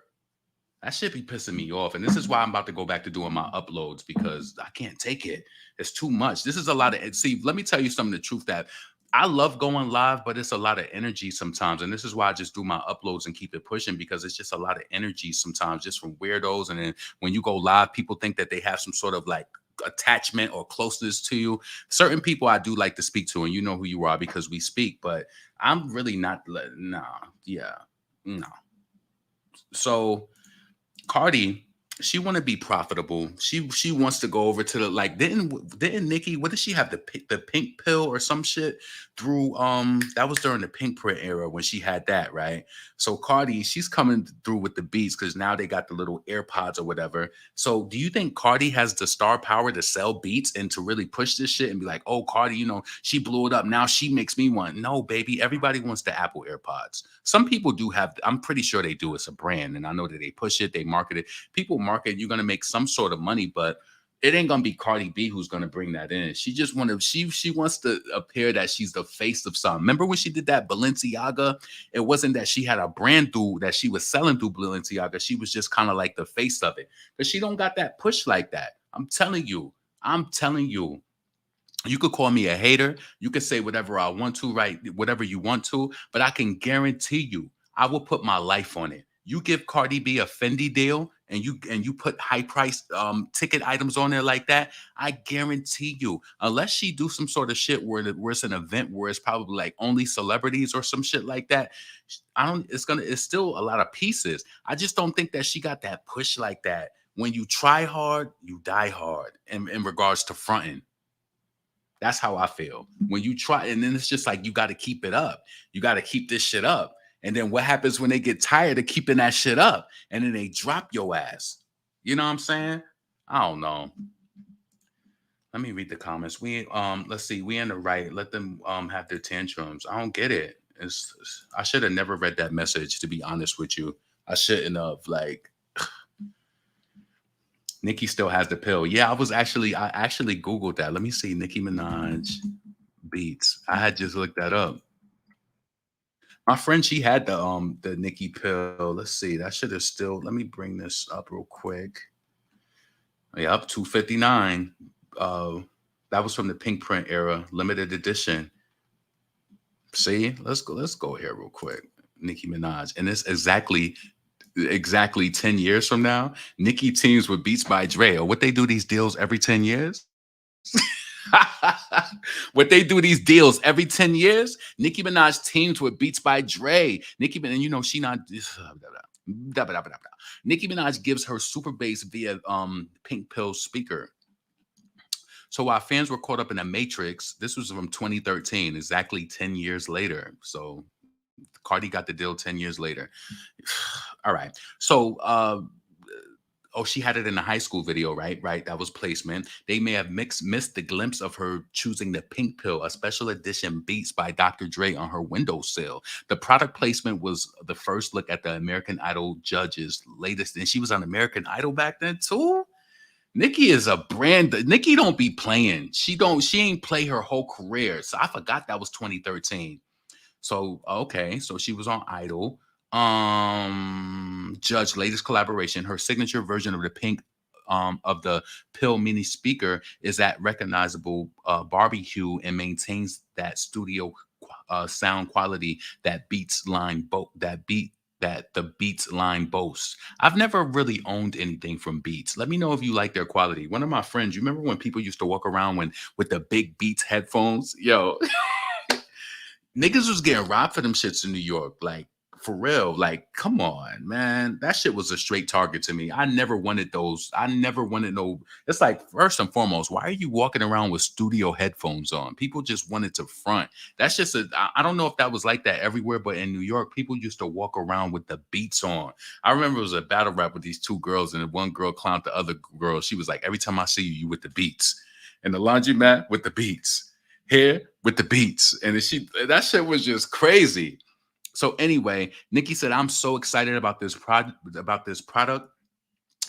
That shit be pissing me off. And this is why I'm about to go back to doing my uploads because I can't take it. It's too much. This is a lot of, see, let me tell you some of the truth that I love going live, but it's a lot of energy sometimes. And this is why I just do my uploads and keep it pushing because it's just a lot of energy sometimes just from weirdos. And then when you go live, people think that they have some sort of like attachment or closeness to you. Certain people I do like to speak to, and you know who you are because we speak, but I'm really not, no. So Cardi, she want to be profitable. She wants to go over to the, like, didn't Nicki, what did she have, the pink pill or some shit through that was during the pink print era when she had that, right? So Cardi, she's coming through with the beats because now they got the little AirPods or whatever. So do you think Cardi has the star power to sell beats and to really push this shit and be like, oh, Cardi, she blew it up, now she makes me one? No, baby, everybody wants the Apple AirPods. Some people do have, I'm pretty sure they do. It's a brand, and I know that they push it, they market it. People market, you're gonna make some sort of money, but it ain't gonna be Cardi B who's gonna bring that in. She just she wants to appear that she's the face of something. Remember when she did that Balenciaga? It wasn't that she had a brand through that she was selling through Balenciaga. She was just kind of like the face of it because she don't got that push like that. I'm telling you. You could call me a hater. You could say whatever I want to, right? Whatever you want to, but I can guarantee you, I will put my life on it. You give Cardi B a Fendi deal and you put high priced ticket items on there like that, I guarantee you, unless she do some sort of shit where it's an event where it's probably like only celebrities or some shit like that, it's still a lot of pieces. I just don't think that she got that push like that. When you try hard, you die hard in regards to fronting. That's how I feel. When you try, and then it's just like you got to keep it up. You got to keep this shit up. And then what happens when they get tired of keeping that shit up? And then they drop your ass. You know what I'm saying? I don't know. Let me read the comments. Let's see. We in the right. Let them have their tantrums. I don't get it. I should have never read that message, to be honest with you. I shouldn't have. Like, Nicki still has the pill. Yeah, I actually Googled that. Let me see. Nicki Minaj beats. I had just looked that up. My friend, she had the Nicki pill. Let's see. That should have still. Let me bring this up real quick. Yep, 259. That was from the pink print era, limited edition. See, let's go here real quick. Nicki Minaj. And it's exactly 10 years from now. Nicki teams with Beats by Dre. Or what they do these deals every 10 years? What they do these deals every 10 years? Nicki Minaj teams with Beats by Dre. Nicki Minaj, and you know she not Nicki Minaj gives her super bass via pink pill speaker. So while fans were caught up in a matrix, this was from 2013, exactly 10 years later. So Cardi got the deal 10 years later. All right. So she had it in a high school video, right? Right. That was placement. They may have missed the glimpse of her choosing the pink pill, a special edition Beats by Dr. Dre on her windowsill. The product placement was the first look at the American Idol judges' latest. And she was on American Idol back then too. Nicki is a brand. Nicki don't be playing. She ain't play her whole career. So I forgot that was 2013. So okay, so she was on Idol. Judge latest collaboration. Her signature version of the pink of the pill mini speaker is that recognizable Barbie hue and maintains that studio sound quality that the Beats line boasts. I've never really owned anything from Beats. Let me know if you like their quality. One of my friends, you remember when people used to walk around with the big Beats headphones? Yo, niggas was getting robbed for them shits in New York. Like, for real. Like, come on, man. That shit was a straight target to me. I never wanted those. I never wanted no. It's like, first and foremost, why are you walking around with studio headphones on? People just wanted to front. That's just I don't know if that was like that everywhere, but in New York, people used to walk around with the Beats on. I remember it was a battle rap with these two girls, and one girl clowned the other girl. She was like, every time I see you, you with the Beats. And the laundromat with the Beats. Here with the Beats. And that shit was just crazy. So anyway, Nicki said, I'm so excited about this product.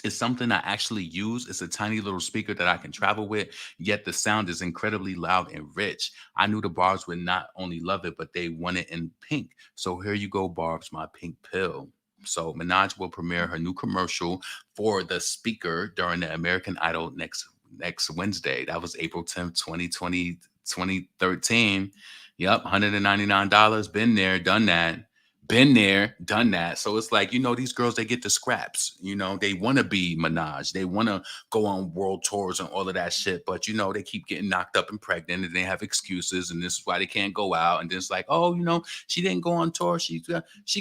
It's something I actually use. It's a tiny little speaker that I can travel with, yet the sound is incredibly loud and rich. I knew the Barbs would not only love it, but they want it in pink. So here you go, Barbs, my pink pill. So Minaj will premiere her new commercial for the speaker during the American Idol next Wednesday. That was April 10th, 2013. Yep, $199. Been there, done that. Been there, done that. So it's like, these girls, they get the scraps. They want to be Minaj. They want to go on world tours and all of that shit. But, they keep getting knocked up and pregnant and they have excuses. And this is why they can't go out. And then it's like, she didn't go on tour. She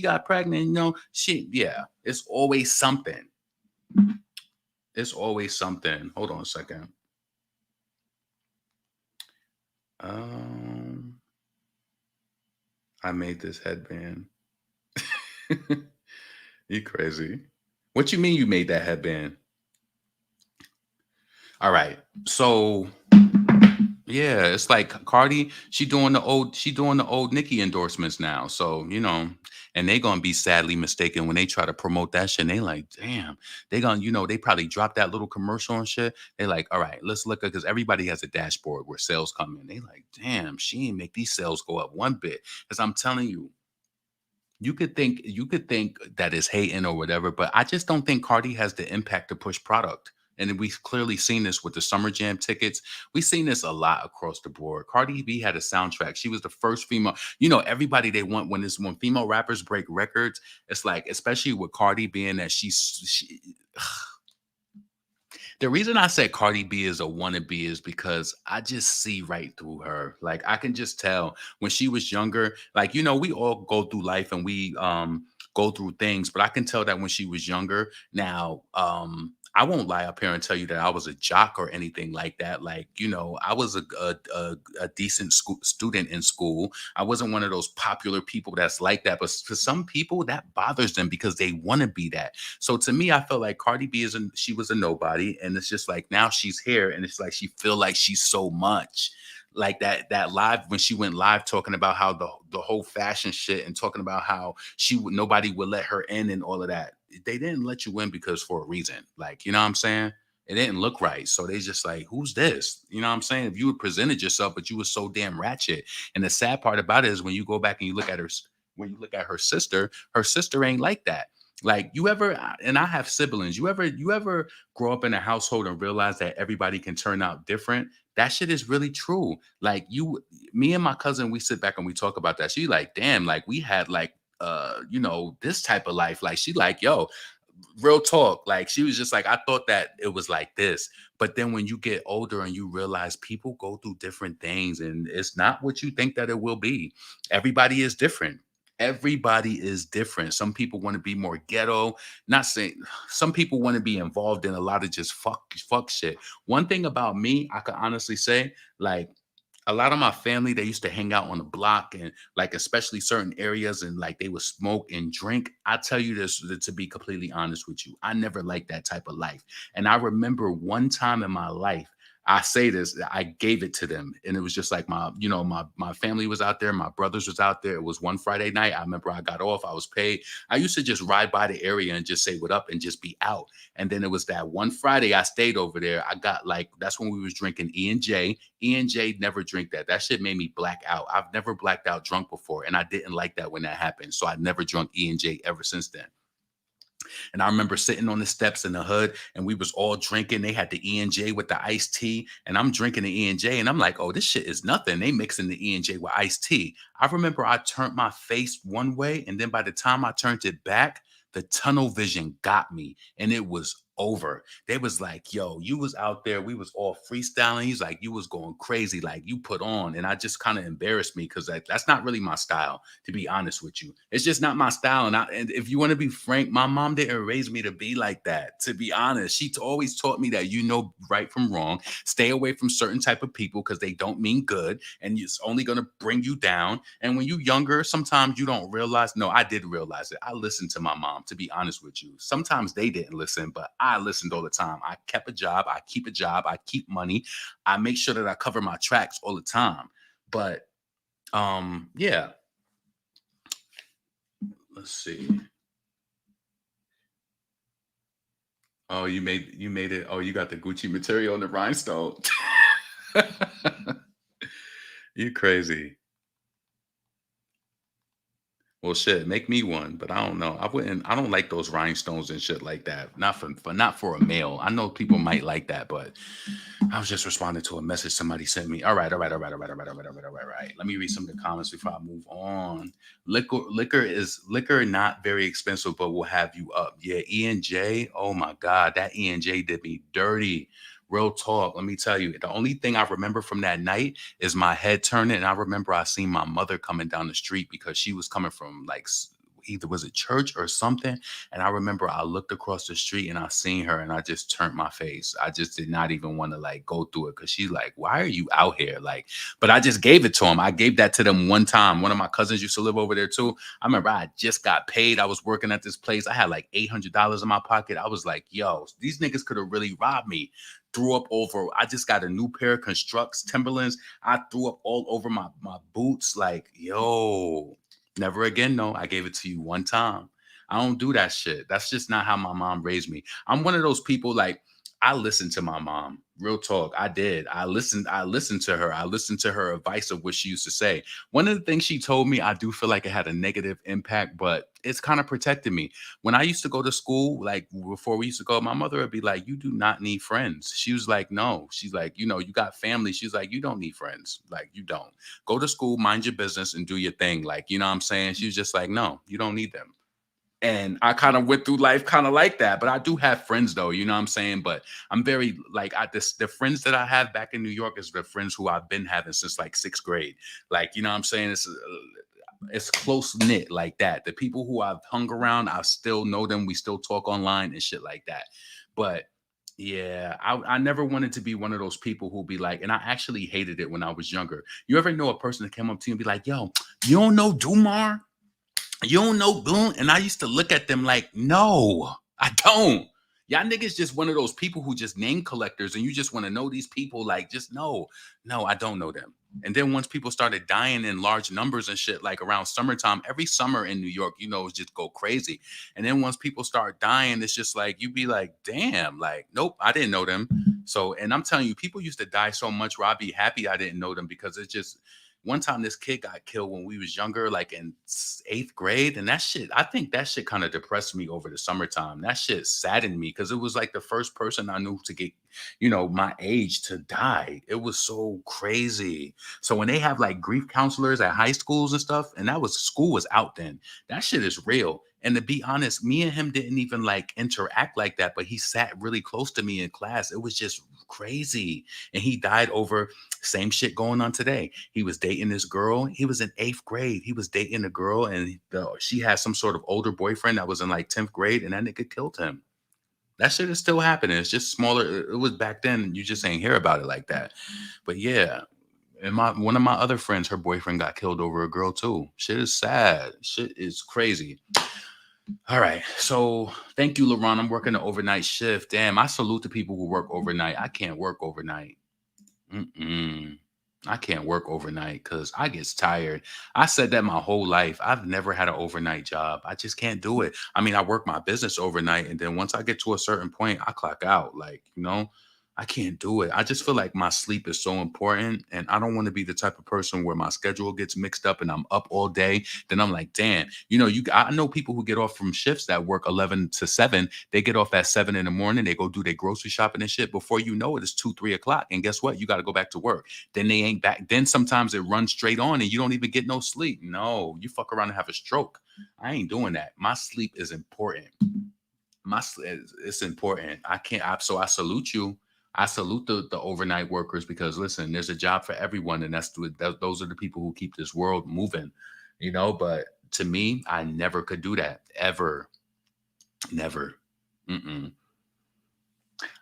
got pregnant. It's always something. It's always something. Hold on a second. I made this headband. You crazy. What you mean you made that headband? All right. So yeah, it's like Cardi, she doing the old Nicki endorsements now. So, and they gonna be sadly mistaken when they try to promote that shit. And they like, damn, they gonna, they probably drop that little commercial and shit. They like, all right, let's look at, because everybody has a dashboard where sales come in. They like, damn, she ain't make these sales go up one bit. Because I'm telling you, you could think that is hating or whatever, but I just don't think Cardi has the impact to push product. And we've clearly seen this with the Summer Jam tickets. We've seen this a lot across the board. Cardi B had a soundtrack. She was the first female. Everybody they want when female rappers break records, it's like, especially with Cardi being that she the reason I said Cardi B is a wannabe is because I just see right through her. Like, I can just tell when she was younger, like, we all go through life and we go through things, but I can tell that when she was younger. Now, I won't lie up here and tell you that I was a jock or anything like that. Like, I was a decent student in school. I wasn't one of those popular people that's like that. But for some people, that bothers them because they want to be that. So to me, I felt like Cardi B she was a nobody, and it's just like now she's here, and it's like she feel like she's so much. Like that live when she went live talking about how the whole fashion shit and talking about how nobody would let her in and all of that. They didn't let you in because for a reason. Like, you know what I'm saying? It didn't look right. So they just like, who's this? You know what I'm saying? If you had presented yourself, but you were so damn ratchet. And the sad part about it is when you go back and you look at her sister ain't like that. Like you ever, and I have siblings. You ever grow up in a household and realize that everybody can turn out different? That shit is really true. Like me and my cousin, we sit back and we talk about that. She like, damn, like we had like this type of life. Like she like, yo, real talk. Like she was just like, I thought that it was like this. But then when you get older and you realize people go through different things and it's not what you think that it will be. Everybody is different. Everybody is different. Some people want to be more ghetto. Not saying some people want to be involved in a lot of just fuck shit. One thing about me, I could honestly say, like a lot of my family, they used to hang out on the block and like especially certain areas and like they would smoke and drink. I tell you this to be completely honest with you. I never liked that type of life. And I remember one time in my life, I say this, I gave it to them. And it was just like my family was out there, my brothers was out there. It was one Friday night. I remember I got off, I was paid. I used to just ride by the area and just say what up and just be out. And then it was that one Friday I stayed over there. I got like, that's when we was drinking E&J. E&J never drink that. That shit made me black out. I've never blacked out drunk before. And I didn't like that when that happened. So I never drunk E&J ever since then. And I remember sitting on the steps in the hood and we was all drinking. They had the E&J with the iced tea and I'm drinking the E&J and I'm like, oh, this shit is nothing. They mixing the E&J with iced tea. I remember I turned my face one way and then by the time I turned it back, the tunnel vision got me and it was over. They was like, yo, you was out there. We was all freestyling. He's like, you was going crazy. Like you put on. And I just kind of embarrassed me because that's not really my style, to be honest with you. It's just not my style. And if you want to be frank, my mom didn't raise me to be like that, to be honest. She always taught me that right from wrong. Stay away from certain type of people because they don't mean good. And it's only going to bring you down. And when you're younger, sometimes you don't realize. No, I did realize it. I listened to my mom, to be honest with you. Sometimes they didn't listen, but I listened all the time. I kept a job. I keep a job. I keep money. I make sure that I cover my tracks all the time. But yeah. Let's see. Oh, you made it. Oh, you got the Gucci material on the rhinestone. You crazy. Well, shit, make me one, but I don't know. I don't like those rhinestones and shit like that. Not for a male. I know people might like that, but I was just responding to a message somebody sent me. All right. Let me read some of the comments before I move on. Liquor not very expensive, but will have you up. Yeah, E&J. Oh my God, that E&J did me dirty. Real talk. Let me tell you, the only thing I remember from that night is my head turning. And I remember I seen my mother coming down the street because she was coming from like either was it church or something. And I remember I looked across the street and I seen her and I just turned my face. I just did not even want to like go through it because she's like, why are you out here? Like, but I just gave it to him. I gave that to them one time. One of my cousins used to live over there too. I remember I just got paid. I was working at this place. I had like $800 in my pocket. I was like, yo, these niggas could have really robbed me. Threw up over. I just got a new pair of Constructs Timberlands. I threw up all over my boots. Like, yo, never again. No, I gave it to you one time. I don't do that shit. That's just not how my mom raised me. I'm one of those people like I listened to my mom. Real talk. I did. I listened to her. I listened to her advice of what she used to say. One of the things she told me, I do feel like it had a negative impact, but it's kind of protected me. When I used to go to school, like before we used to go, my mother would be like, you do not need friends. She was like, no. She's like, you got family. She's like, you don't need friends. Like, you don't. Go to school, mind your business, and do your thing. Like, you know what I'm saying? She was just like, no, you don't need them. And I kind of went through life kind of like that. But I do have friends though, you know what I'm saying? But I'm very like the friends that I have back in New York is the friends who I've been having since like 6th grade. Like, you know what I'm saying? It's close knit like that. The people who I've hung around, I still know them. We still talk online and shit like that. But Yeah, I never wanted to be one of those people who'll be like, and I actually hated it when I was younger. You ever know a person that came up to you and be like, "Yo, you don't know Dumar? You don't know Goon?" And I used to look at them like, "No, I don't." Y'all niggas just one of those people who just name collectors, and you just want to know these people. Like, just no, I don't know them. And then once people started dying in large numbers and shit, like around summertime, every summer in New York, it's just go crazy. And then once people start dying, it's just like you be like, damn, like, nope, I didn't know them. So, and I'm telling you, people used to die so much where I'd be happy I didn't know them because it's just one time this kid got killed when we was younger, like in eighth grade, and that shit, I think that shit kind of depressed me over the summertime. That shit saddened me because it was like the first person I knew to get, my age to die. It was so crazy. So when they have like grief counselors at high schools and stuff, and that was school was out then, that shit is real. And to be honest, me and him didn't even like interact like that, but he sat really close to me in class. It was just crazy. And he died over same shit going on today. He was dating this girl. He was in eighth grade. He was dating a girl, and she had some sort of older boyfriend that was in like 10th grade, and that nigga killed him. That shit is still happening. It's just smaller. It was back then. You just ain't hear about it like that. But yeah, and one of my other friends, her boyfriend got killed over a girl too. Shit is sad. Shit is crazy. All right. So thank you, LaRon. I'm working an overnight shift. Damn, I salute the people who work overnight. I can't work overnight. Mm-mm. I can't work overnight because I get tired. I said that my whole life. I've never had an overnight job. I just can't do it. I mean, I work my business overnight, and then once I get to a certain point, I clock out. Like, I can't do it. I just feel like my sleep is so important, and I don't want to be the type of person where my schedule gets mixed up and I'm up all day. Then I'm like, damn, I know people who get off from shifts that work 11 to 7. They get off at 7 in the morning. They go do their grocery shopping and shit. Before you know it, it's 2, 3 o'clock. And guess what? You got to go back to work. Then they ain't back. Then sometimes it runs straight on and you don't even get no sleep. No, you fuck around and have a stroke. I ain't doing that. My sleep is important. It's important. So I salute you. I salute the overnight workers because listen, there's a job for everyone, and those are the people who keep this world moving, But to me, I never could do that ever, never. Mm-mm.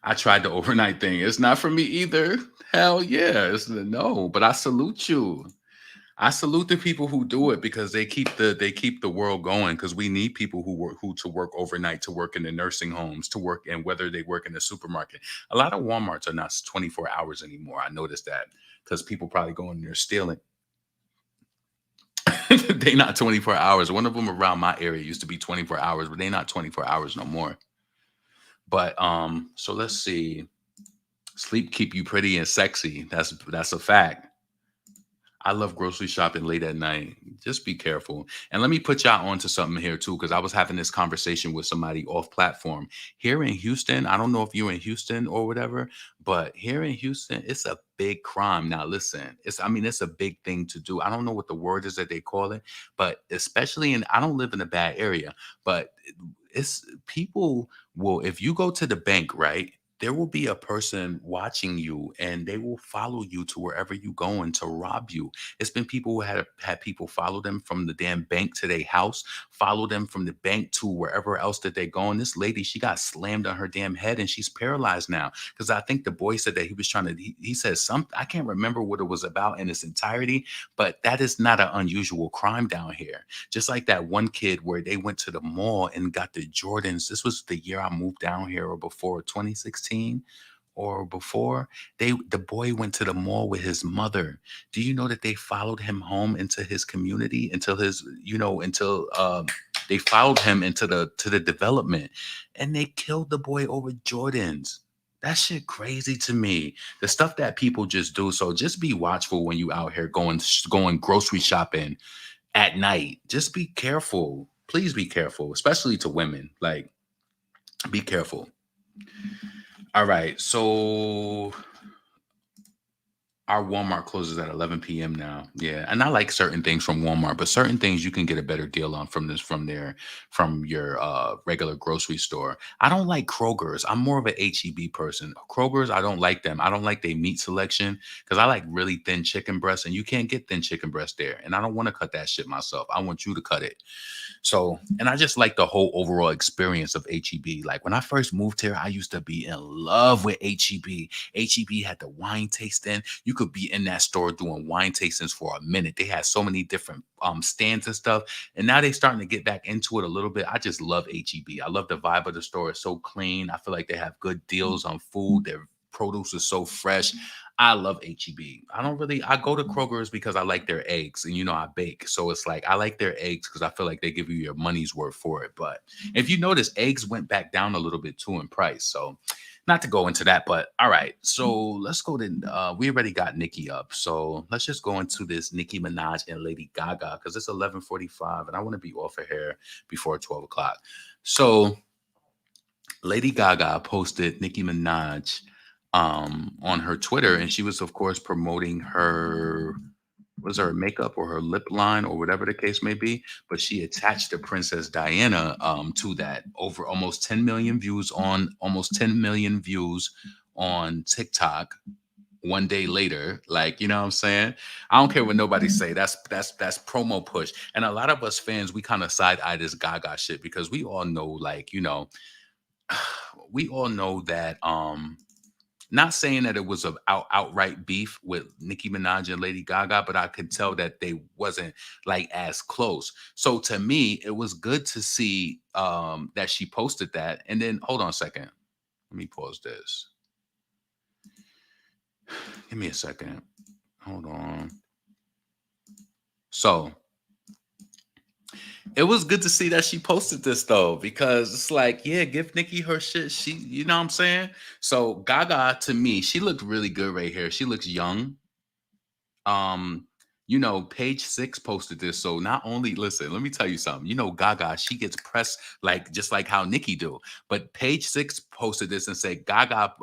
I tried the overnight thing. It's not for me either. Hell yeah, it's no. But I salute you. I salute the people who do it because they keep the world going because we need people who to work overnight, to work in the nursing homes, to work, and whether they work in the supermarket. A lot of Walmarts are not 24 hours anymore. I noticed that because people probably go in there stealing. They not 24 hours. One of them around my area used to be 24 hours, but they not 24 hours no more. But so let's see. Sleep keep you pretty and sexy. That's a fact. I love grocery shopping late at night. Just be careful. And let me put y'all onto something here too, because I was having this conversation with somebody off platform. Here in Houston, I don't know if you're in Houston or whatever, but here in Houston, it's a big crime. Now listen, it's a big thing to do. I don't know what the word is that they call it, but especially I don't live in a bad area, but it's people will, if you go to the bank, right? There will be a person watching you and they will follow you to wherever you going to rob you. It's been people who had people follow them from the damn bank to their house, follow them from the bank to wherever else that they going. This lady, she got slammed on her damn head and she's paralyzed now. Because I think the boy said that he was trying to, he said something, I can't remember what it was about in its entirety, but that is not an unusual crime down here. Just like that one kid where they went to the mall and got the Jordans. This was the year I moved down here or before 2016 or before. The boy went to the mall with his mother. Do you know that they followed him home into his community until they followed him into the development and they killed the boy over Jordans. That shit crazy to me. The stuff that people just do. So just be watchful when you out here going grocery shopping at night. Just be careful. Please be careful, especially to women. Like, be careful. All right. So Our Walmart closes at 11 p.m. now. Yeah, and I like certain things from Walmart, but certain things you can get a better deal on from your regular grocery store. I don't like Kroger's. I'm more of an HEB person. Kroger's, I don't like them. I don't like their meat selection because I like really thin chicken breast, and you can't get thin chicken breast there. And I don't want to cut that shit myself. I want you to cut it. So, and I just like the whole overall experience of HEB. Like when I first moved here, I used to be in love with HEB. HEB had the wine tasting. You could be in that store doing wine tastings for a minute. They had so many different stands and stuff. And now they're starting to get back into it a little bit. I just love HEB. I love the vibe of the store. It's so clean. I feel like they have good deals on food. Their produce is so fresh. I love HEB. I go to Kroger's because I like their eggs and I bake. So it's like I like their eggs because I feel like they give you your money's worth for it. But if you notice, eggs went back down a little bit too in price. So not to go into that, but all right. So let's go to we already got Nicki up. So let's just go into this Nicki Minaj and Lady Gaga because it's 11:45 and I want to be off of here before 12 o'clock. So Lady Gaga posted Nicki Minaj on her Twitter, and she was, of course, promoting her makeup or her lip line or whatever the case may be. But she attached the Princess Diana to that. Over almost 10 million views on TikTok. One day later, like you know what I'm saying. I don't care what nobody say. That's promo push, and a lot of us fans we kind of side eye this Gaga shit because we all know, like we all know that not saying that it was a outright beef with Nicki Minaj and Lady Gaga, but I could tell that they wasn't like as close. So to me, it was good to see that she posted that. And then hold on a second. Let me pause this. Give me a second. Hold on. So it was good to see that she posted this though, because it's like, yeah, give Nicki her shit. You know what I'm saying? So Gaga, to me, she looked really good right here. She looks young. Um, Page Six posted this. So not only listen, let me tell you something. Gaga, she gets pressed like just like how Nicki do. But Page Six posted this and said Gaga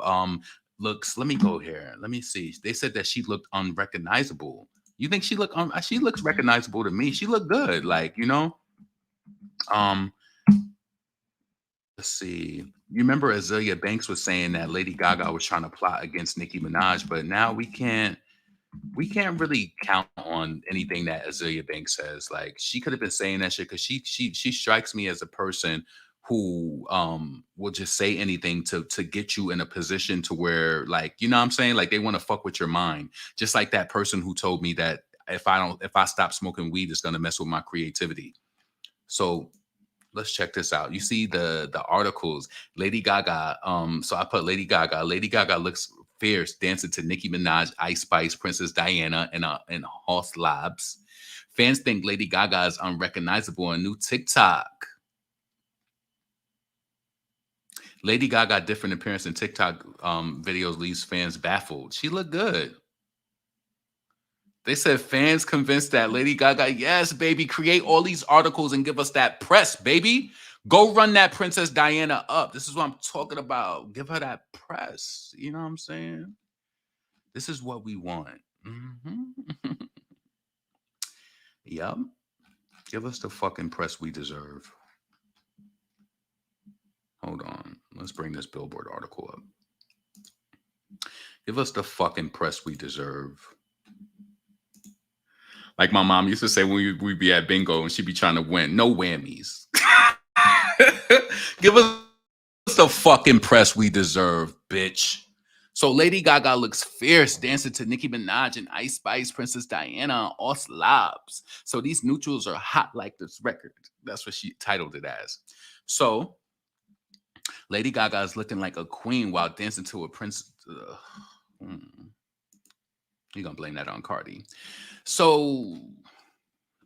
looks. Let me go here. Let me see. They said that she looked unrecognizable. You think she looks recognizable to me. She looked good, um, let's see. You remember Azealia Banks was saying that Lady Gaga was trying to plot against Nicki Minaj, but now we can't really count on anything that Azealia Banks says. Like she could have been saying that shit because she strikes me as a person who will just say anything to get you in a position to where like you know what I'm saying, like they want to fuck with your mind. Just like that person who told me that if I stop smoking weed, it's gonna mess with my creativity. So let's check this out. You see the articles, Lady Gaga. So I put Lady Gaga. Lady Gaga looks fierce dancing to Nicki Minaj, Ice Spice, Princess Diana, and Hoss Labs. Fans think Lady Gaga is unrecognizable on new TikTok. Lady Gaga different appearance in TikTok videos leaves fans baffled. She looked good. They said fans convinced that Lady Gaga, yes, baby, create all these articles and give us that press, baby. Go run that Princess Diana up. This is what I'm talking about. Give her that press. You know what I'm saying? This is what we want. Mm-hmm. Yep. Give us the fucking press we deserve. Hold on. Let's bring this Billboard article up. Give us the fucking press we deserve. Like my mom used to say when we'd be at bingo and she'd be trying to win. No whammies. Give us the fucking press we deserve, bitch. So Lady Gaga looks fierce dancing to Nicki Minaj and Ice Spice, Princess Diana, all slobs. So these neutrals are hot like this record. That's what she titled it as. So Lady Gaga is looking like a queen while dancing to a prince. You're going to blame that on Cardi. So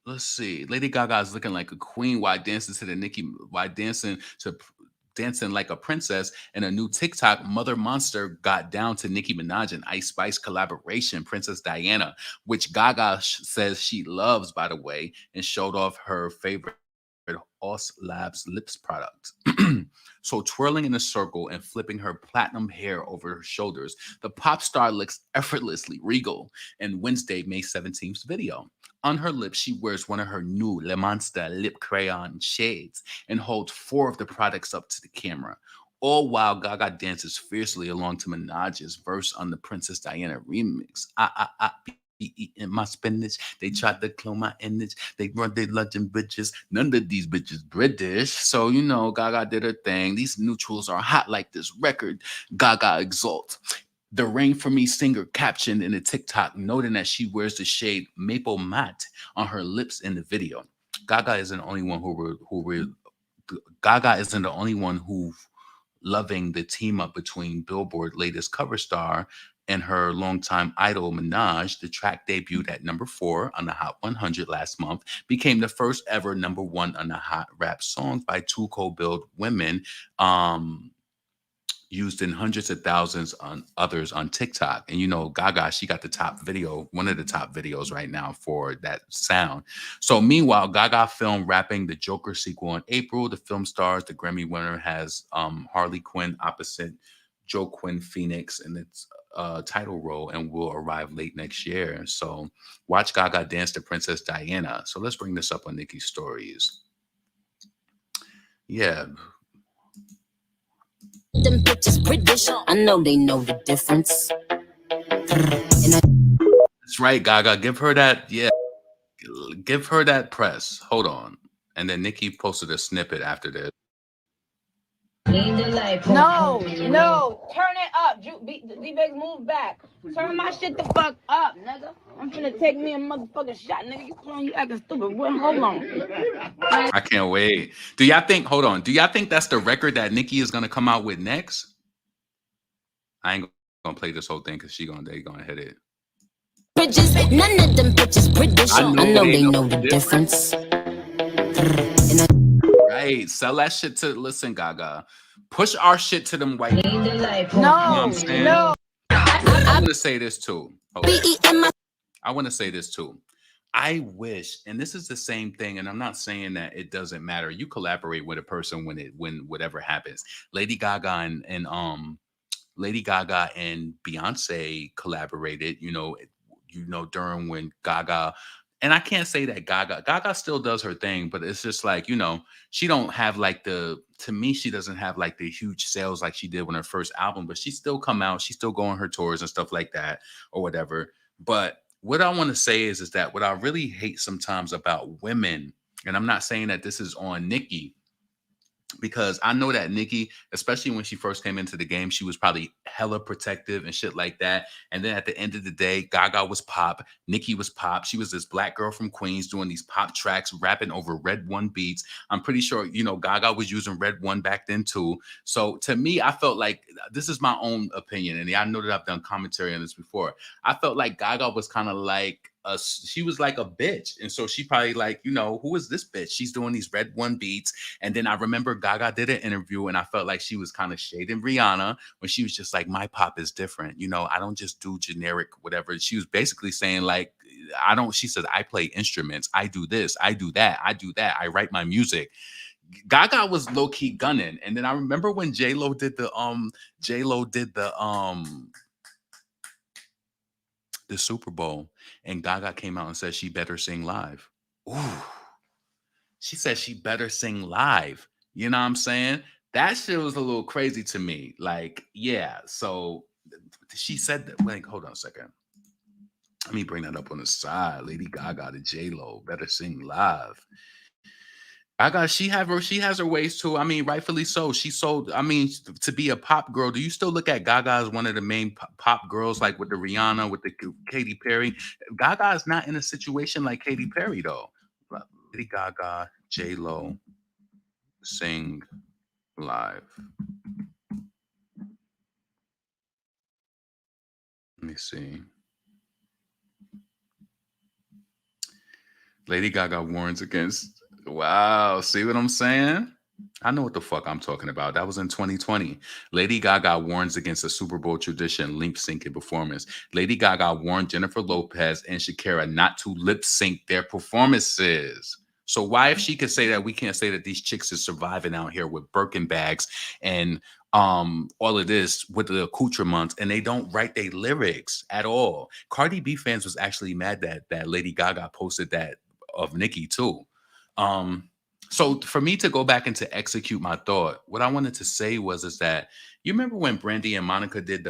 let's see. Lady Gaga is looking like a queen while dancing like a princess. In a new TikTok, Mother Monster got down to Nicki Minaj and Ice Spice collaboration, Princess Diana, which Gaga says she loves, by the way, and showed off her favorite Os Labs lips product. So twirling in a circle and flipping her platinum hair over her shoulders, the pop star looks effortlessly regal in Wednesday, May 17th video. On her lips, she wears one of her new Le Monster lip crayon shades and holds 4 of the products up to the camera. All while Gaga dances fiercely along to Minaj's verse on the Princess Diana remix. Be eating my spinach. They tried to clone my image. They run their lunch in bitches. None of these bitches British. So, you know, Gaga did her thing. These neutrals are hot like this record. Gaga exalt. The Rain For Me singer captioned in a TikTok noting that she wears the shade Maple Matte on her lips in the video. Gaga isn't the only one Gaga isn't the only one who loving the team up between Billboard latest cover star and her longtime idol Minaj. The track debuted at number 4 on the Hot 100 last month, became the first ever number 1 on the Hot Rap Songs by 2 co-billed women, used in hundreds of thousands on others on TikTok. And you know, Gaga, she got the top video, one of the top videos right now for that sound. So meanwhile, Gaga filmed rapping the Joker sequel in April. The film stars the Grammy winner has Harley Quinn opposite Joaquin Phoenix in its title role and will arrive late next year. So watch Gaga dance to Princess Diana. So let's bring this up on Nicki's stories. Yeah. Them bitches British, I know they know the difference. That's right, Gaga. Give her that, yeah. Give her that press. Hold on. And then Nicki posted a snippet after this. No, turn it up. D-Bags, move back. Turn my shit the fuck up, nigga. I'm finna take me a motherfucking shot, nigga. You acting stupid. Hold on. I can't wait. Do y'all think, hold on, do y'all think that's the record that Nicki is gonna come out with next? I ain't gonna play this whole thing because they gonna hit it. Bridges, none of them bitches British. I know they know the difference. Right, sell that shit to, listen, Gaga, push our shit to them white people. No. I want to say this too. I want to say this too. I wish, and this is the same thing, and I'm not saying that it doesn't matter. You collaborate with a person when whatever happens. Lady Gaga and Beyonce collaborated, you know, during when Gaga. And I can't say that Gaga still does her thing, but it's just like, you know, she don't have like to me, she doesn't have like the huge sales like she did when her first album, but she still come out, she still go on her tours and stuff like that or whatever. But what I want to say is that what I really hate sometimes about women, and I'm not saying that this is on Nicki, because I know that Nicki, especially when she first came into the game, she was probably hella protective and shit like that. And then at the end of the day, Gaga was pop, Nicki was pop. She was this black girl from Queens doing these pop tracks, rapping over Red One beats. I'm pretty sure, you know, Gaga was using Red One back then too. So to me, I felt like, this is my own opinion, and I know that I've done commentary on this before. I felt like Gaga was kind of like, she was like a bitch. And so she probably like, you know, who is this bitch? She's doing these Red One beats. And then I remember Gaga did an interview and I felt like she was kind of shading Rihanna when she was just like, my pop is different. You know, I don't just do generic whatever. She was basically saying like, she said, I play instruments. I do this, I do that. I do that. I write my music. Gaga was low key gunning. And then I remember when J-Lo did the Super Bowl, and Gaga came out and said she better sing live. Ooh, she said she better sing live. You know what I'm saying? That shit was a little crazy to me. Like, yeah. So she said that. Wait, hold on a second. Let me bring that up on the side. Lady Gaga to J-Lo better sing live. Gaga, she has her ways too. I mean, rightfully so. She sold. I mean, to be a pop girl, do you still look at Gaga as one of the main pop girls, like with the Rihanna, with the Katy Perry? Gaga is not in a situation like Katy Perry though. Lady Gaga, J-Lo, sing live. Let me see. Lady Gaga warns against. Wow, see what I'm saying? I know what the fuck I'm talking about. That was in 2020. Lady Gaga warns against a Super Bowl tradition, lip syncing performance. Lady Gaga warned Jennifer Lopez and Shakira not to lip sync their performances. So why, if she could say that, we can't say that these chicks is surviving out here with Birkin bags and all of this with the accoutrements, and they don't write their lyrics at all. Cardi B fans was actually mad that Lady Gaga posted that of Nicki too. Um, so for me to go back and to execute my thought, what I wanted to say was is that you remember when Brandy and Monica did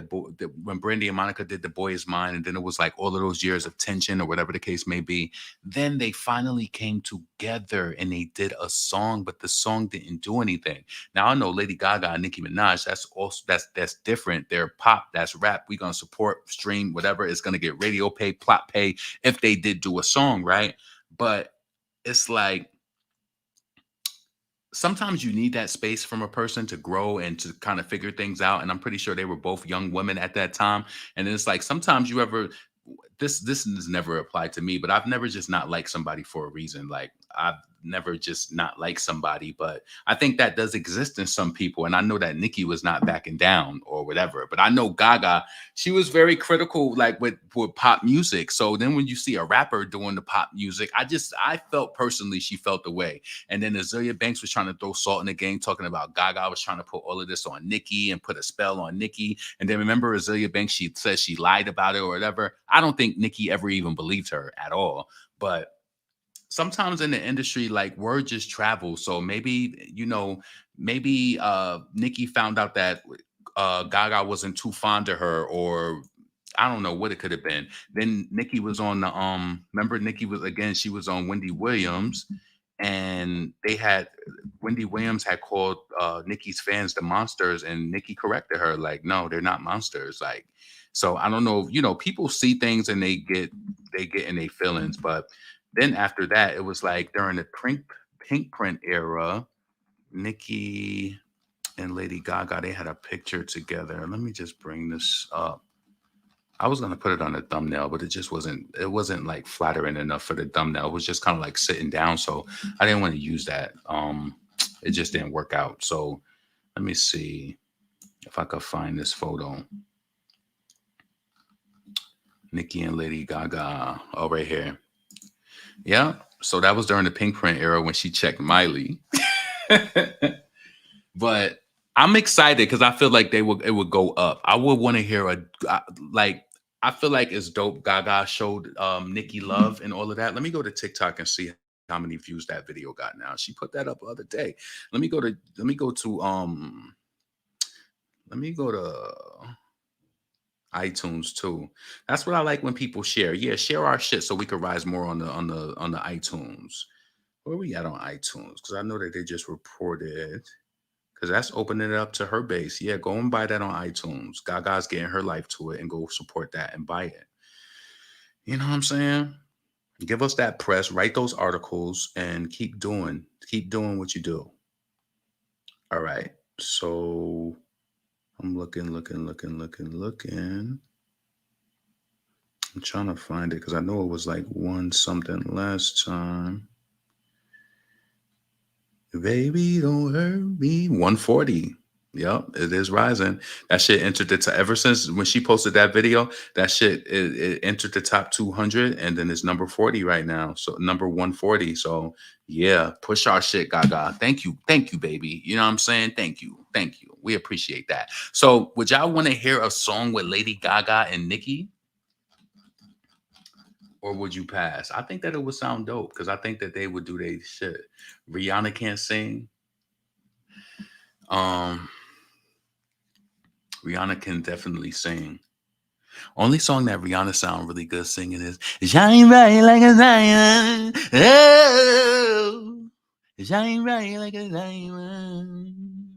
when Brandy and Monica did The Boy Is Mine, and then it was like all of those years of tension or whatever the case may be. Then they finally came together and they did a song, but the song didn't do anything. Now I know Lady Gaga and Nicki Minaj, that's also that's different. They're pop, that's rap. We're gonna support, stream, whatever. It's gonna get radio pay, plot pay if they did do a song, right? But it's like sometimes you need that space from a person to grow and to kind of figure things out. And I'm pretty sure they were both young women at that time. And it's like sometimes you ever this has never applied to me, but I've never just not liked somebody for a reason. Like I've never just not liked somebody, but I think that does exist in some people. And I know that Nicki was not backing down or whatever, but I know Gaga, she was very critical, like with pop music. So then when you see a rapper doing the pop music, I felt personally, she felt the way. And then Azealia Banks was trying to throw salt in the game, talking about Gaga was trying to put all of this on Nicki and put a spell on Nicki. And then remember Azealia Banks, she said she lied about it or whatever. I don't think Nicki ever even believed her at all. But sometimes in the industry, like word just travels. So maybe, maybe Nicki found out that Gaga wasn't too fond of her, or I don't know what it could have been. Then Nicki was on the remember Nicki was again, she was on Wendy Williams, and Wendy Williams had called Nicki's fans the monsters, and Nicki corrected her, like, no, they're not monsters. Like, so I don't know, people see things and they get in their feelings, but then after that, it was like during the pink print era, Nicki and Lady Gaga, they had a picture together. Let me just bring this up. I was gonna put it on the thumbnail, but it wasn't like flattering enough for the thumbnail. It was just kind of like sitting down. So I didn't want to use that. It just didn't work out. So let me see if I could find this photo. Nicki and Lady Gaga. Oh, right here. Yeah. So that was during the pink print era when she checked Miley. But I'm excited because I feel like it would go up. I would want to hear I feel like it's dope. Gaga showed Nicki love and all of that. Let me go to TikTok and see how many views that video got now. She put that up the other day. Let me go to iTunes too. That's what I like when people share. Yeah, share our shit so we could rise more on the iTunes. Where we at on iTunes? Because I know that they just reported. Because that's opening it up to her base. Yeah, go and buy that on iTunes. Gaga's getting her life to it, and go support that and buy it. You know what I'm saying? Give us that press, write those articles, and keep doing what you do. All right. So I'm looking. I'm trying to find it because I know it was like one something last time. Baby, don't hurt me. 140. Yep, it is rising. That shit entered ever since when she posted that video, that shit it entered the top 200, and then it's number 40 right now. So number 140. So yeah, push our shit, Gaga. Thank you, baby. You know what I'm saying? Thank you. We appreciate that. So would y'all want to hear a song with Lady Gaga and Nicki? Or would you pass? I think that it would sound dope because I think that they would do their shit. Rihanna can't sing. Rihanna can definitely sing. Only song that Rihanna sound really good singing is "Shine Bright Like a Diamond." Oh, shine bright like a diamond.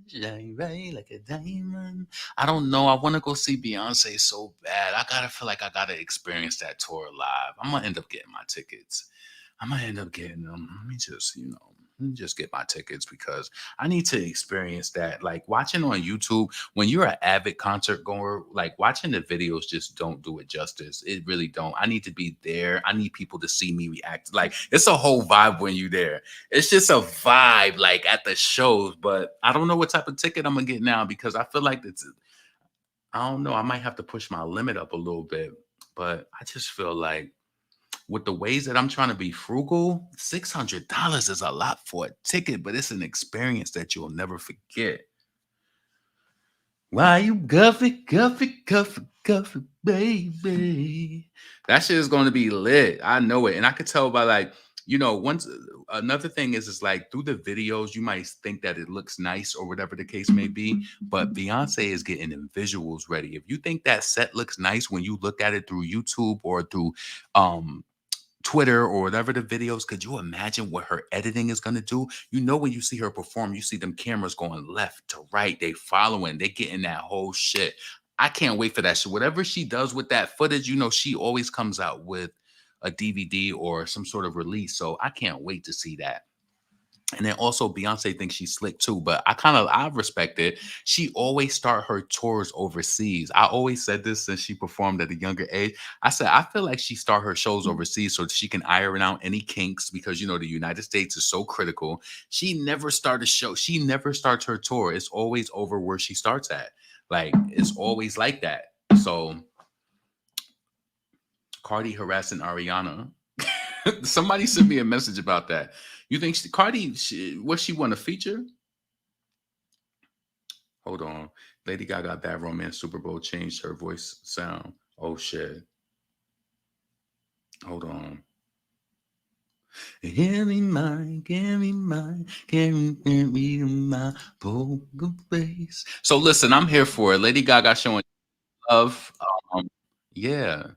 Shine bright like a diamond. I don't know. I want to go see Beyonce so bad. I feel like I gotta experience that tour live. I'm gonna end up getting my tickets. I'm gonna end up getting them. Let me just get my tickets because I need to experience that. Like watching on YouTube, when you're an avid concert goer, like watching the videos just don't do it justice. It really don't. I need to be there. I need people to see me react. Like it's a whole vibe when you're there. It's just a vibe like at the shows, but I don't know what type of ticket I'm gonna get now because I feel like I don't know. I might have to push my limit up a little bit, but I just feel like with the ways that I'm trying to be frugal, $600 is a lot for a ticket, but it's an experience that you'll never forget. Why you guffy, baby? That shit is going to be lit. I know it. And I could tell by like, once another thing is like through the videos, you might think that it looks nice or whatever the case may be, but Beyonce is getting the visuals ready. If you think that set looks nice when you look at it through YouTube or through um Twitter or whatever the videos, could you imagine what her editing is going to do? When you see her perform, you see them cameras going left to right. They following, they getting that whole shit. I can't wait for that shit. Whatever she does with that footage, she always comes out with a DVD or some sort of release. So I can't wait to see that. And then also Beyonce thinks she's slick too, but I respect it. She always start her tours overseas. I always said this since she performed at a younger age. I said, I feel like she start her shows overseas so she can iron out any kinks because, the United States is so critical. She never starts a show. She never starts her tour. It's always over where she starts at. Like, it's always like that. So Cardi harassing Ariana. Somebody sent me a message about that. You think Cardi, what she want to feature? Hold on. Lady Gaga, Bad Romance, Super Bowl changed her voice sound. Oh, shit. Hold on. Give me mine, give me my poker face. So listen, I'm here for it. Lady Gaga showing love. Yeah.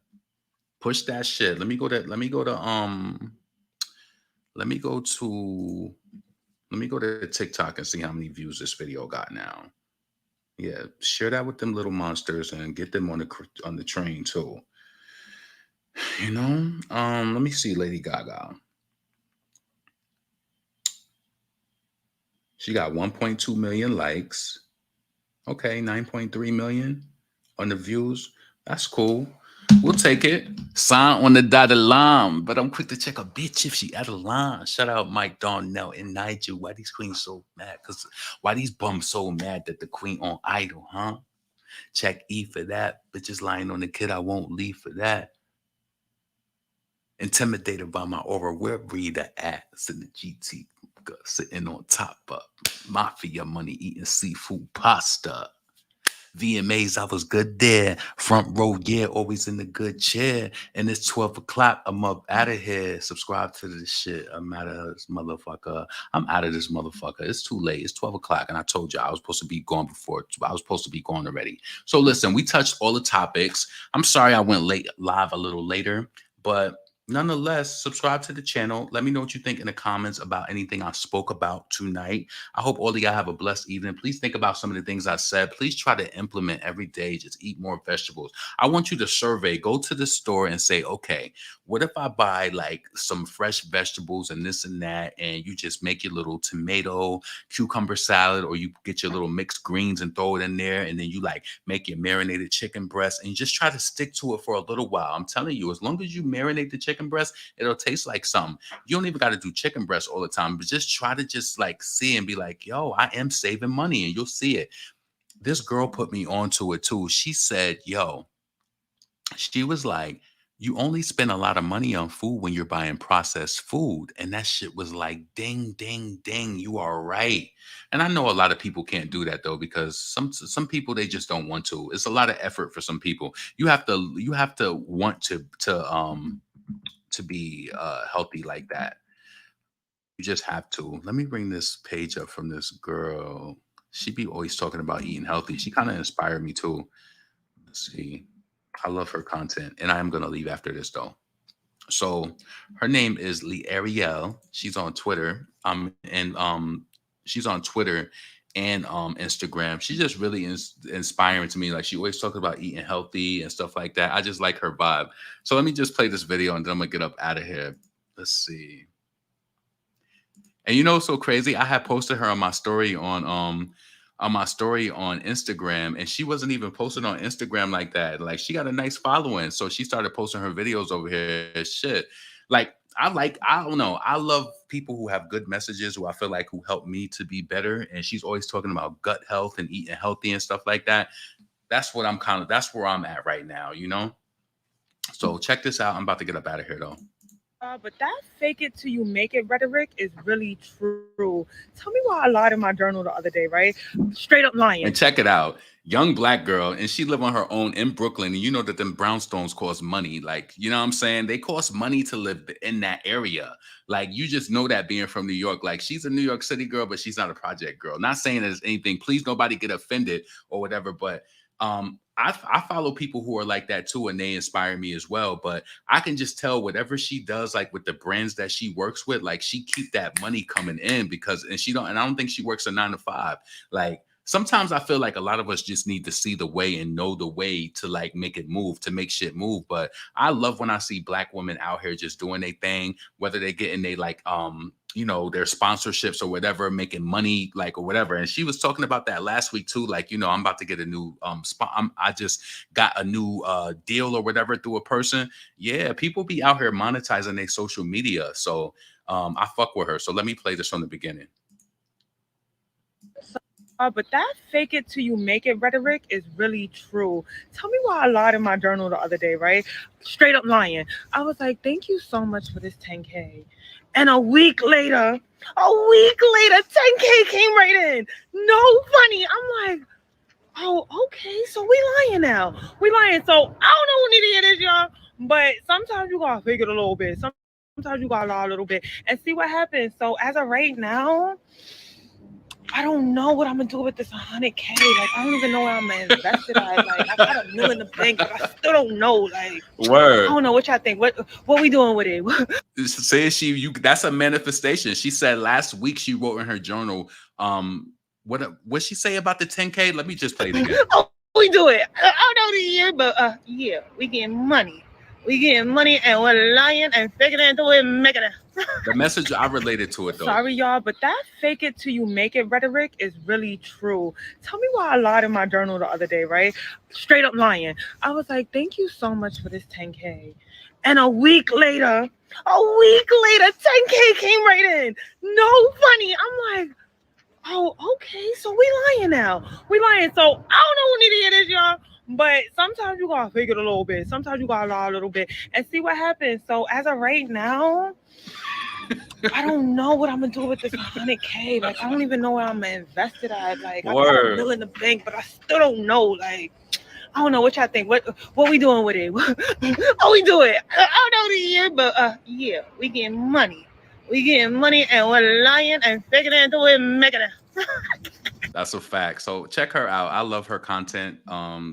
Push that shit. Let me go to TikTok and see how many views this video got now. Yeah, share that with them little monsters and get them on the train too. Let me see Lady Gaga. She got 1.2 million likes. Okay, 9.3 million on the views. That's cool. We'll take it. Sign on the dotted line. But I'm quick to check a bitch if she out of line. Shout out Mike Darnell and Nigel. Why these queens so mad? Why these bums so mad that the queen on Idol, huh? Check E for that. Bitches lying on the kid. I won't leave for that. Intimidated by my aura. Where breather at? Sitting the GT. Sitting on top of mafia money. Eating seafood pasta. VMAs, I was good there. Front row, yeah, always in the good chair. And it's 12 o'clock. I'm up out of here. Subscribe to this shit. I'm out of this motherfucker. It's too late. It's 12 o'clock. And I told you I was supposed to be gone before. I was supposed to be gone already. So listen, we touched all the topics. I'm sorry I went live a little later, but nonetheless, subscribe to the channel. Let me know what you think in the comments about anything I spoke about tonight. I hope all of y'all have a blessed evening. Please think about some of the things I said. Please try to implement every day. Just eat more vegetables. I want you to survey. Go to the store and say, okay, what if I buy like some fresh vegetables and this and that, and you just make your little tomato, cucumber salad, or you get your little mixed greens and throw it in there, and then you like make your marinated chicken breast, and you just try to stick to it for a little while. I'm telling you, as long as you marinate the chicken breast, it'll taste like something. You don't even got to do chicken breast all the time, but just try to just like see and be like, yo, I am saving money, and you'll see it. This girl put me onto it too. She said, yo, she was like, you only spend a lot of money on food when you're buying processed food. And that shit was like, ding, ding, ding. You are right. And I know a lot of people can't do that though, because some people, they just don't want to. It's a lot of effort for some people. You have to want to be healthy like that. You just have to. Let me bring this page up from this girl. She be always talking about eating healthy. She kind of inspired me too. Let's see. I love her content, and I am going to leave after this though. So her name is Lee Ariel. She's on Twitter. She's on Twitter and Instagram. She's just really inspiring to me. Like, she always talks about eating healthy and stuff like that. I just like her vibe. So let me just play this video, and then I'm gonna get up out of here. Let's see. And you know what's so crazy? I had posted her on my story on Instagram, and she wasn't even posted on Instagram like that. Like, she got a nice following, so she started posting her videos over here. Shit, like I don't know. I love people who have good messages, who I feel like who help me to be better. And she's always talking about gut health and eating healthy and stuff like that. That's where I'm at right now, you know? So check this out. I'm about to get up out of here though. But that fake it till you make it rhetoric is really true. Tell me why I lied in my journal the other day, right? Straight up lying. And check it out. Young black girl, and she live on her own in Brooklyn. And you know that them brownstones cost money. Like, you know what I'm saying? They cost money to live in that area. Like, you just know that being from New York. Like, she's a New York City girl, but she's not a project girl. Not saying there's anything. Please, nobody get offended or whatever. But I follow people who are like that too, and they inspire me as well. But I can just tell whatever she does, like with the brands that she works with, like she keep that money coming in because, and I don't think she works a 9 to 5. Like, sometimes I feel like a lot of us just need to see the way and know the way to like make it move, to make shit move. But I love when I see black women out here just doing their thing, whether they getting they like you know, their sponsorships or whatever, making money, like, or whatever. And she was talking about that last week too. Like, you know, I'm about to get a new I just got a new deal or whatever through a person. Yeah, people be out here monetizing their social media. So I fuck with her. So let me play this from the beginning. But that fake it till you make it rhetoric is really true. Tell me why I lied in my journal the other day, right? Straight up lying. I was like, thank you so much for this 10K. And a week later, 10K came right in. No funny. I'm like, oh, okay. So we lying now. We lying. So I don't know who need to hear this, y'all. But sometimes you gotta fake it a little bit. Sometimes you gotta lie a little bit and see what happens. So as of right now, I don't know what I'm gonna do with this 100K. Like, I don't even know where I'm gonna invest it at. Like, I got a $1 in the bank, but I still don't know. Like, Word. I don't know what y'all think. What we doing with it? Say that's a manifestation. She said last week she wrote in her journal. What she say about the 10K? Let me just play it again. Oh, we do it. I don't know the year, but yeah, we getting money. We getting money and we're lying and faking it until we're making it. The message I related to it though. Sorry, y'all, but that fake it till you make it rhetoric is really true. Tell me why I lied in my journal the other day, right? Straight up lying. I was like, thank you so much for this 10K. And a week later, 10K came right in. No funny. I'm like, oh, okay. So we lying now. We lying. So I don't know who need to hear this, y'all. But sometimes you gotta fake it a little bit. Sometimes you gotta lie a little bit and see what happens. So as of right now, I don't know what I'm gonna do with this 100K. Like, I don't even know where I'm gonna invest it at. Like, I got a $1 in the bank, but I still don't know. Like, I don't know what y'all think. What we doing with it? Oh, we do it. I don't know the year, but yeah, we getting money. We getting money and we're lying and faking it until we're making it. That's a fact. So check her out. I love her content.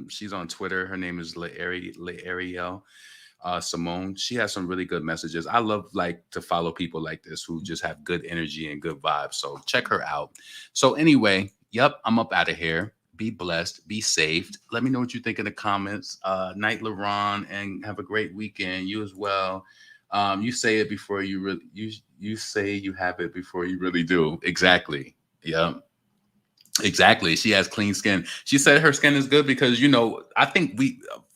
She's on Twitter. Her name is Ariel Simone. She has some really good messages. I love like to follow people like this who just have good energy and good vibes. So check her out. So anyway, yep, I'm up out of here. Be blessed. Be saved. Let me know what you think in the comments. Night, LaRon, and have a great weekend. You as well. You say it before you really you say you have it before you really do. Exactly. Yeah. Exactly. She has clean skin. She said her skin is good because, you know, I think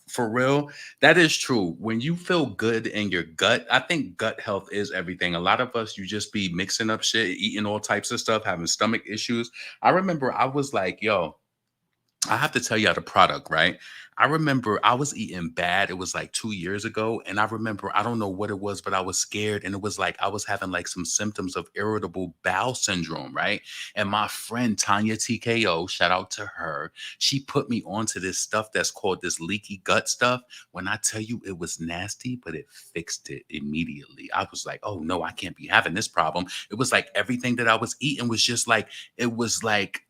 for real, that is true. When you feel good in your gut, I think gut health is everything. A lot of us, you just be mixing up shit, eating all types of stuff, having stomach issues. I remember I was like, yo, I have to tell you the product, right? I remember I was eating bad. It was like 2 years ago. And I remember, I don't know what it was, but I was scared. And it was like, I was having like some symptoms of irritable bowel syndrome, right? And my friend, Tanya TKO, shout out to her. She put me onto this stuff that's called this leaky gut stuff. When I tell you it was nasty, but it fixed it immediately. I was like, oh no, I can't be having this problem. It was like everything that I was eating was just like, it was like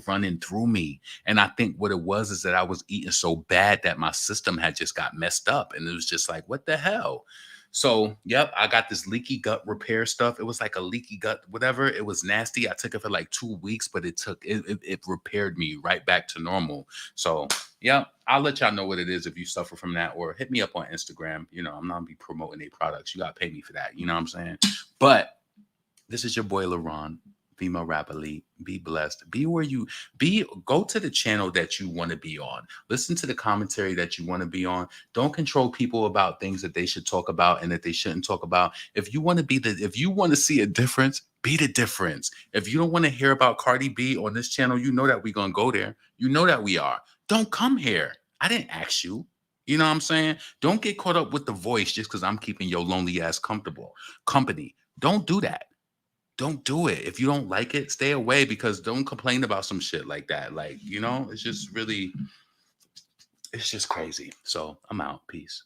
running through me. And I think what it was is that I was eating so bad that my system had just got messed up. And it was just like, what the hell? So, yep, I got this leaky gut repair stuff. It was like a leaky gut, whatever. It was nasty. I took it for like 2 weeks, but it repaired me right back to normal. So, yeah, I'll let y'all know what it is if you suffer from that, or hit me up on Instagram. You know, I'm not gonna be promoting any products. You got to pay me for that. You know what I'm saying? But this is your boy, LaRon. Female Rap Elite. Be blessed. Be where you be. Go to the channel that you want to be on. Listen to the commentary that you want to be on. Don't control people about things that they should talk about and that they shouldn't talk about. If you want to if you want to see a difference, be the difference. If you don't want to hear about Cardi B on this channel, you know that we're gonna go there. You know that we are. Don't come here. I didn't ask you. You know what I'm saying? Don't get caught up with the voice just because I'm keeping your lonely ass comfortable company. Don't do that. Don't do it. If you don't like it, stay away, because don't complain about some shit like that. Like, you know, it's just really, it's just crazy. So I'm out. Peace.